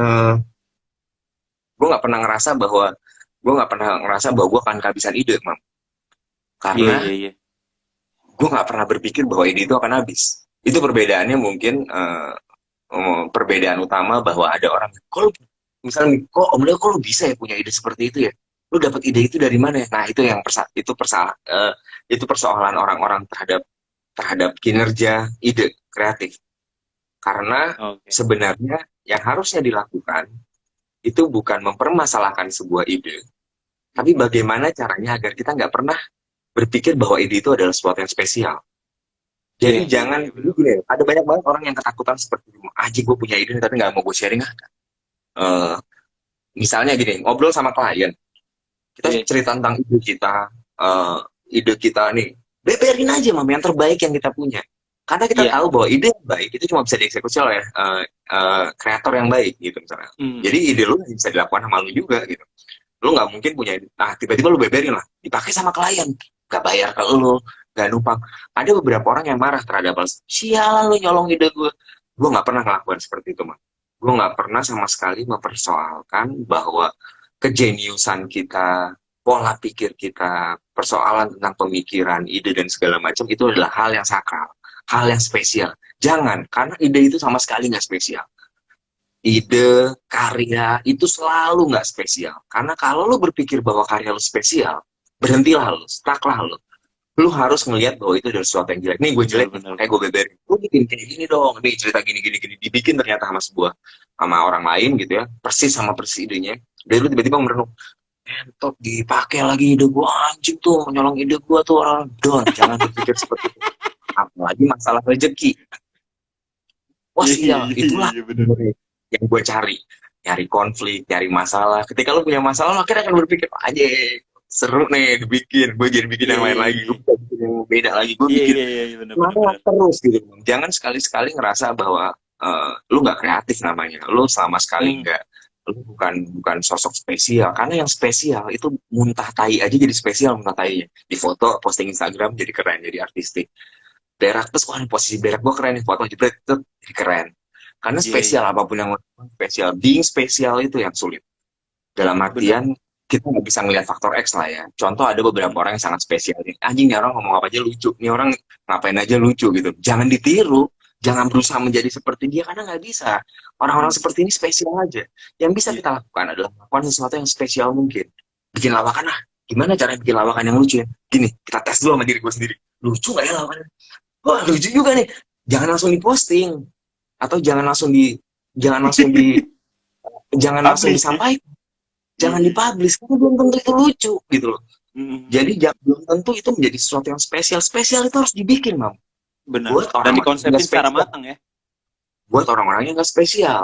gue nggak pernah ngerasa bahwa gue akan kehabisan ide, mam. Iya, Karena iya, iya. gue nggak pernah berpikir bahwa ide itu akan habis. Itu perbedaannya mungkin, perbedaan utama bahwa ada orang, kalau misalnya kok Om Leo kok lu bisa ya punya ide seperti itu ya, lu dapat ide itu dari mana ya? Nah itu yang itu persoalan orang-orang terhadap terhadap kinerja ide kreatif. Karena Oke. sebenarnya yang harusnya dilakukan itu bukan mempermasalahkan sebuah ide, tapi Mhm. bagaimana caranya agar kita nggak pernah berpikir bahwa ide itu adalah sesuatu yang spesial. Iya, Jadi iya, jangan, iya, jadi benar, gini, benar. ada banyak banget orang yang ketakutan seperti itu. Aji gue punya ide tapi nggak mau gue sharing. Eh, Misalnya gini, ngobrol sama klien, kita Iya, cerita tentang eh, ide kita nih, beberin aja mam yang terbaik yang kita punya. Karena kita iya. tahu bahwa ide yang baik itu cuma bisa dieksekusi oleh kreator yang baik gitu misalnya. Jadi Mhm. ide lu bisa dilakukan sama lu juga gitu. Lu nggak mungkin punya ide. Nah tiba-tiba lu beberin lah, dipakai sama klien, nggak bayar ke lu, nggak numpang. Ada beberapa orang yang marah terhadap hal, sialan lu nyolong ide gue. Gue nggak pernah ngelakukan seperti itu mah. Gue nggak pernah sama sekali mempersoalkan bahwa kejeniusan kita, pola pikir kita, persoalan tentang pemikiran, ide dan segala macam itu adalah hal yang sakral, hal yang spesial. Jangan, karena ide itu sama sekali nggak spesial. Ide, karya itu selalu nggak spesial. Karena kalau lu berpikir bahwa karya lu spesial, berhentilah lu, stucklah lu. Lu harus ngelihat bahwa itu adalah sesuatu yang jelek. Nih gue Benar, jelek nih, benar, makanya gue benar. beberin. Lu bikin kayak gini dong, nih cerita gini gini gini. Dibikin ternyata sama orang lain gitu ya, persis sama persis idenya. Dan lu tiba-tiba merenung, entot dipakai lagi ide gue, anjing tuh nyolong ide gue tuh orang. Don, jangan berpikir seperti itu. Apalagi masalah rezeki. Wah Iya, iya, sial, iya, iya, itulah iya, benar. sebenarnya yang gue cari. Nyari konflik, nyari masalah. Ketika lu punya masalah, lu akhirnya akan berpikir, aja seru nih dibikin. Gue jadi bikin Iya, yang iya, lain lagi. iya. Gue bisa bikin yang beda lagi. Gue Iya, bikin iya, iya, iya, benar, benar, semangat benar. terus gitu. Jangan sekali-sekali ngerasa bahwa lu nggak kreatif namanya. Lu sama sekali Hmm, nggak. Lu bukan sosok spesial. Karena yang spesial itu muntah tai aja jadi spesial muntah tainya. Di foto, posting Instagram jadi keren, jadi artistik. berak, terus wah posisi berak gue keren nih, foto jebret, tuh keren. Karena Iya, iya. spesial apapun yang lo lakukan, spesial, being spesial itu yang sulit. Dalam Benar. artian kita nggak bisa ngelihat faktor X lah ya. Contoh ada beberapa Hmm. orang yang sangat spesial nih. Anjing nih orang ngomong apa aja lucu. Nih orang ngapain aja lucu gitu. Jangan ditiru. Jangan berusaha menjadi seperti dia karena nggak bisa. Orang-orang Hmm. seperti ini spesial aja. Yang bisa Iya. kita lakukan adalah melakukan sesuatu yang spesial mungkin. Bikin lawakan lah. Gimana cara bikin lawakan yang lucu ya? Gini, kita tes dulu sama diri gue sendiri. Lucu nggak ya lawakannya? Wah lucu juga nih. Jangan langsung diposting atau jangan langsung di jangan langsung Publish ya. disampaikan, Iya, jangan iya. dipublish karena belum tentu itu lucu gitu loh. Hmm. Jadi belum tentu itu menjadi sesuatu yang spesial. Spesial itu harus dibikin, Mam. Benar. Buat Dan orang-orang yang nggak dikonsepin secara spesial. matang ya. Buat orang-orang yang nggak spesial.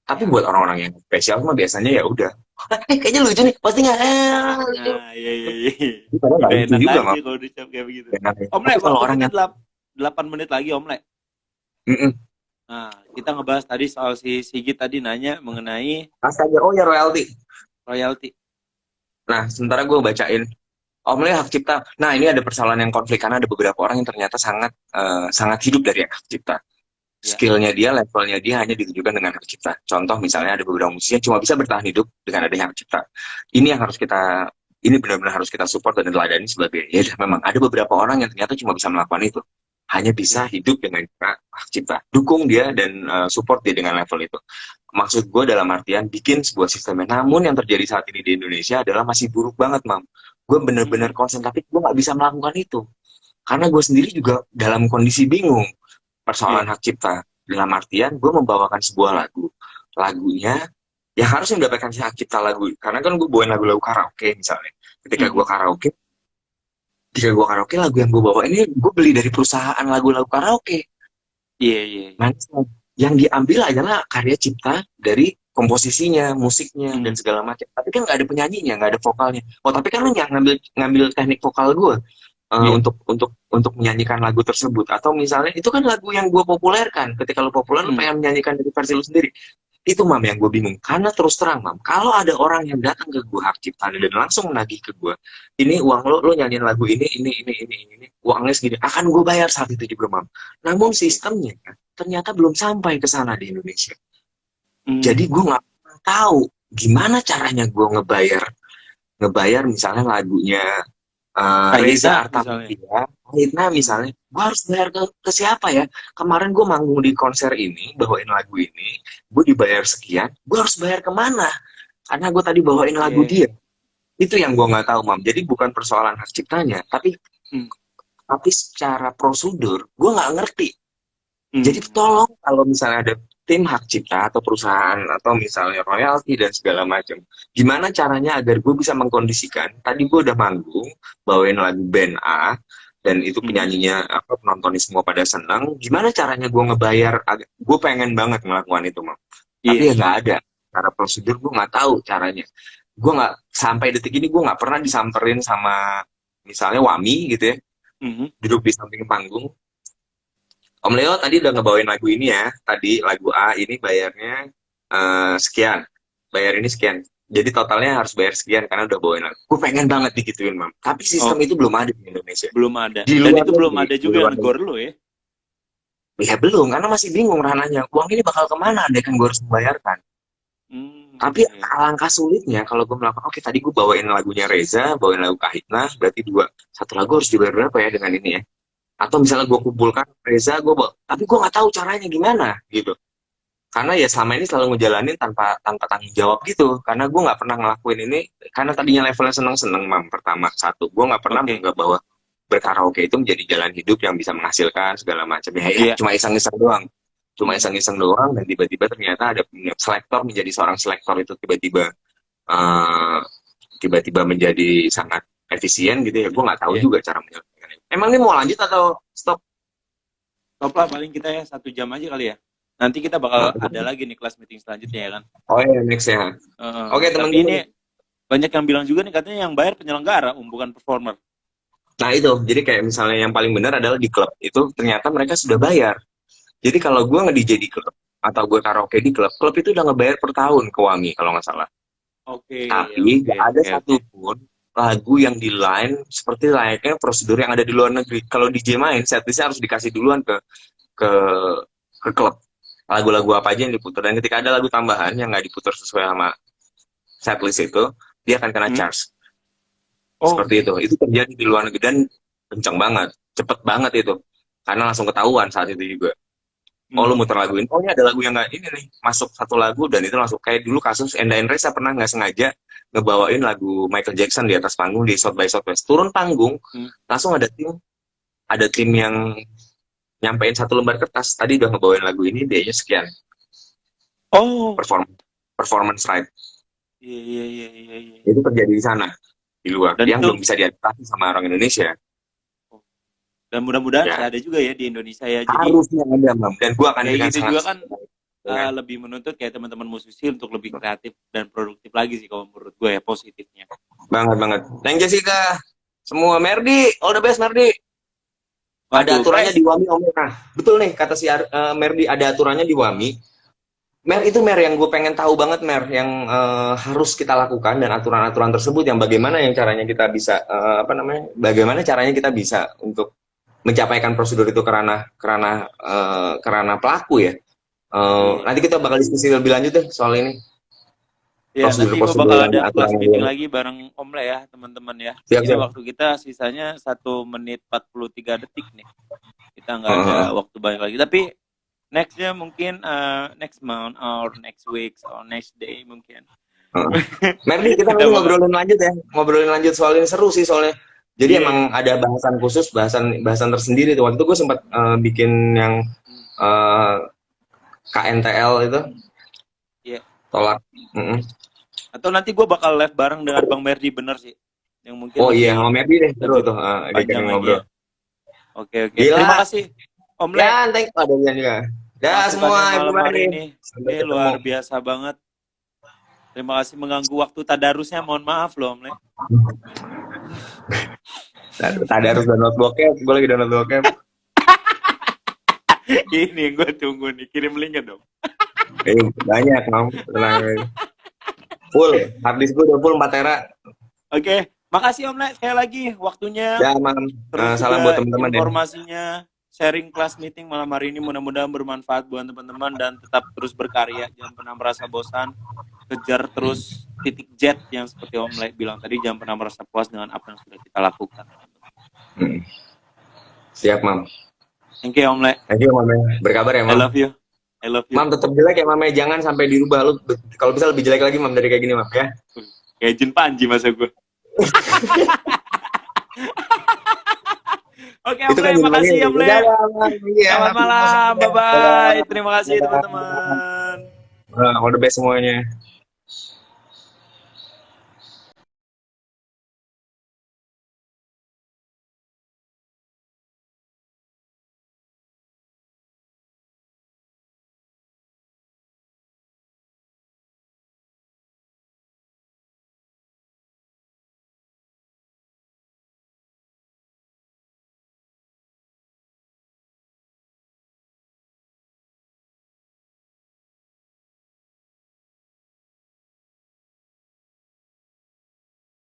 Tapi Ya. buat orang-orang yang spesial mah biasanya ya udah. Kayaknya lucu nih, pasti nggak lucu. Nah, iya, iya, iya. Itu padahal nggak Udah lucu enak juga, aja Mam. kalau dicap kayak begitu. Enak ya. Om Le, Tapi kalau waktu orang kita yang 8 menit lagi, Om Le. mm-mm. Nah, kita ngebahas tadi soal si Sigit tadi nanya mengenai Astaga, oh ya royalti. royalti. Nah, sementara gue bacain Om Le hak cipta. Nah, ini ada persoalan yang konflik karena ada beberapa orang yang ternyata sangat hidup dari hak cipta. Ya. Skillnya dia, levelnya dia hanya ditujukan dengan hak cipta. Contoh misalnya ada beberapa musisi yang cuma bisa bertahan hidup dengan adanya hak cipta. Ini yang harus kita, ini benar-benar harus kita support dan teladani sebagai, ya memang ada beberapa orang yang ternyata cuma bisa melakukan itu. Hanya bisa Ya. hidup dengan hak cipta. Dukung dia dan support dia dengan level itu. Maksud gue dalam artian bikin sebuah sistemnya. Namun yang terjadi saat ini di Indonesia adalah masih buruk banget, Mam. Gue bener-bener Hmm. konsen, tapi gue nggak bisa melakukan itu. Karena gue sendiri juga dalam kondisi bingung persoalan Iya. hak cipta. Dalam artian gue membawakan sebuah lagu. Lagunya yang harusnya mendapatkan hak cipta lagu. Karena kan gue bawain lagu-lagu karaoke misalnya. Ketika gue Hmm. karaoke, ketika gue karaoke lagu yang gue bawa ini gue beli dari perusahaan lagu-lagu karaoke. Iya, iya, iya. Nah, yang diambil adalah karya cipta dari komposisinya, musiknya, dan Hmm. segala macam. Tapi kan nggak ada penyanyinya, nggak ada vokalnya. Oh, tapi kan lu ngambil ngambil teknik vokal gue Iya. untuk menyanyikan lagu tersebut. Atau misalnya itu kan lagu yang gue populerkan. Ketika lu populer, lu Hmm. pengen menyanyikan dari versi lu sendiri. Itu mam yang gue bingung. Karena terus terang mam, kalau ada orang yang datang ke gue hak cipta dan langsung menagih ke gue, ini uang lo nyanyiin lagu ini, uangnya segini, akan gue bayar saat itu juga mam. Namun Oke. sistemnya ternyata belum sampai ke sana di Indonesia. Jadi Hmm. gue nggak tahu gimana caranya gue ngebayar ngebayar misalnya lagunya Reza Kahitna misalnya. Artamevia, Kahitna Hmm. misalnya, gue harus bayar ke siapa ya? Kemarin gue manggung di konser ini, bawain lagu ini, gue dibayar sekian, gue harus bayar kemana? Karena gue tadi bawain lagu dia. Oke. Itu yang gue nggak tahu, Mam. Jadi bukan persoalan hak ciptanya, Hmm. tapi secara prosedur, gue nggak ngerti. Jadi Hmm. tolong kalau misalnya ada tim hak cipta atau perusahaan atau misalnya royalti dan segala macam, gimana caranya agar gue bisa mengkondisikan? Tadi gue udah manggung, bawain lagu band A dan itu Hmm. penyanyinya apa penontonnya semua pada senang. Gimana caranya gue ngebayar? Gue pengen banget melakukan itu, Mam. Tapi Iya, ya iya. nggak ada. Cara prosedur gue nggak tahu caranya. Gue nggak sampai detik ini gue nggak pernah disamperin sama misalnya Wami gitu ya, Hmm. duduk di samping panggung. Om Leo tadi udah ngebawain lagu ini ya. Tadi lagu A ini bayarnya sekian. Bayar ini sekian. Jadi totalnya harus bayar sekian karena udah bawain lagu. Gue pengen banget digituin, Mam. Tapi sistem itu Oke. belum ada di Indonesia. Belum ada. Di Dan luar itu belum negeri, ada di juga luar yang negor negeri. lo ya. Ya belum, karena masih bingung ranahnya. Uang ini bakal kemana? Andai kan gue harus membayarkan. Hmm. Tapi Oke. alangkah sulitnya kalau gue melakukan, oke tadi gue bawain lagunya Reza, bawain lagu Kahitna, berarti dua. Satu lagu harus dibayar berapa ya dengan ini ya? Atau misalnya gue Hmm. kumpulkan Reza, tapi gue nggak tahu caranya gimana gitu. Karena ya selama ini selalu ngejalanin tanpa tanpa tanggung jawab gitu. Karena gue nggak pernah ngelakuin ini karena tadinya levelnya seneng-seneng mam. Pertama satu, gue nggak pernah Oke. menganggap bahwa berkaraoke itu menjadi jalan hidup yang bisa menghasilkan segala macam. Ya Iya. cuma iseng-iseng doang. Cuma Hmm. iseng-iseng doang dan tiba-tiba ternyata ada selektor menjadi seorang selektor itu tiba-tiba eh, tiba-tiba menjadi sangat efisien gitu ya. Gue nggak tahu Iya. juga cara menyelesaikannya. Emang ini mau lanjut atau stop? Top lah paling kita ya 1 jam aja kali ya. Nanti kita bakal ada lagi nih kelas meeting selanjutnya ya kan. Oh ya next ya. Oke Tapi ini teman-teman. banyak yang bilang juga nih katanya yang bayar penyelenggara, bukan performer. Nah itu, jadi kayak misalnya yang paling benar adalah di klub itu ternyata mereka sudah bayar. Jadi kalau gue nge-DJ di klub atau gue karaoke di klub, klub itu udah ngebayar per tahun ke Wangi kalau nggak salah. Oke, Tapi oke, nggak ada oke, oke. satupun lagu yang di line seperti layaknya prosedur yang ada di luar negeri. Kalau DJ main, setlistnya harus dikasih duluan ke ke klub. Lagu-lagu apa aja yang diputar, dan ketika ada lagu tambahan yang nggak diputar sesuai sama setlist itu, dia akan kena charge. Seperti itu. Itu terjadi di luar negeri dan kencang banget, cepet banget itu. Karena langsung ketahuan saat itu juga. Oh, lu muter lagu ini. Oh, ini ada lagu yang nggak ini nih. Masuk satu lagu dan itu langsung kayak dulu kasus Enda Endresa pernah nggak sengaja ngebawain lagu Michael Jackson di atas panggung di South by Southwest. Turun panggung, langsung ada tim yang nyampein satu lembar kertas. Tadi udah ngebawain lagu ini, dia sekian. Performance right. Iya. Itu terjadi di sana, di luar. Dan yang belum bisa diadaptasi sama orang Indonesia. Dan mudah-mudahan ada juga ya di Indonesia ya. Jadi harusnya ada, Mam. Dan gua akan kayak gitu juga kan lebih menuntut kayak teman-teman musisi untuk lebih kreatif dan produktif lagi sih kalau menurut gue ya, positifnya. Banget. Neng Jessica, semua Merdi, all the best Merdi. Ada aturannya di WAMI Om. Nah, betul nih kata si Merdi, ada aturannya di WAMI. Itu yang gue pengen tahu banget yang harus kita lakukan, dan aturan-aturan tersebut yang bagaimana yang caranya kita bisa bagaimana caranya kita bisa untuk mencapaikan prosedur itu karena pelaku ya. Nanti kita bakal diskusi lebih lanjut deh soal ini. Ya, nanti gue bakal ada kelas meeting lagi bareng Om Le ya, teman-teman ya. Ini waktu kita sisanya 1 menit 43 detik nih. Kita nggak ada waktu banyak lagi. Tapi nextnya mungkin next month or next week or next day mungkin. Merdi, kita ngobrolin lanjut soal ini, seru sih soalnya. Jadi emang ada bahasan khusus, bahasan tersendiri tuh. Waktu itu gue sempat bikin yang KNTL itu. Iya. Tolak. Atau nanti gue bakal live bareng dengan Bang Merdi, bener sih. Yang mungkin sama Merdi deh, seru tuh. Kita ngobrol. Oke. Terima kasih Om Le. Ya, thank you. Ada juga. Dah semua hari ini. Ini luar biasa banget. Terima kasih mengganggu waktu tadarusnya. Mohon maaf loh Om Le. Tadarus download bokep. Gue lagi download bokep. Ini gue tunggu nih. Kirim linknya dong. Banyak Mam. Tenang. Full. Harddisk gue udah full 4 tera. Oke. Makasih Om Le sekali lagi waktunya. Ya Mam. Salam buat teman-teman. Informasinya. Sharing class meeting malam hari ini mudah-mudahan bermanfaat buat teman-teman dan tetap terus berkarya, jangan pernah merasa bosan, kejar terus titik jet yang seperti Om Le bilang tadi, jangan pernah merasa puas dengan apa yang sudah kita lakukan. Siap Mam. Thank you Om Le. Thank you Mam. Berkabar ya Mam. I love you. Mam, tetap jelek ya Mam, jangan sampai dirubah, lu kalau bisa lebih jelek lagi Mam dari kayak gini Mam ya. Kayak Jin Panji masa gue. Oke, Om Le, makasih Om Le. Selamat malam, bye-bye. Terima kasih teman-teman. All the best semuanya.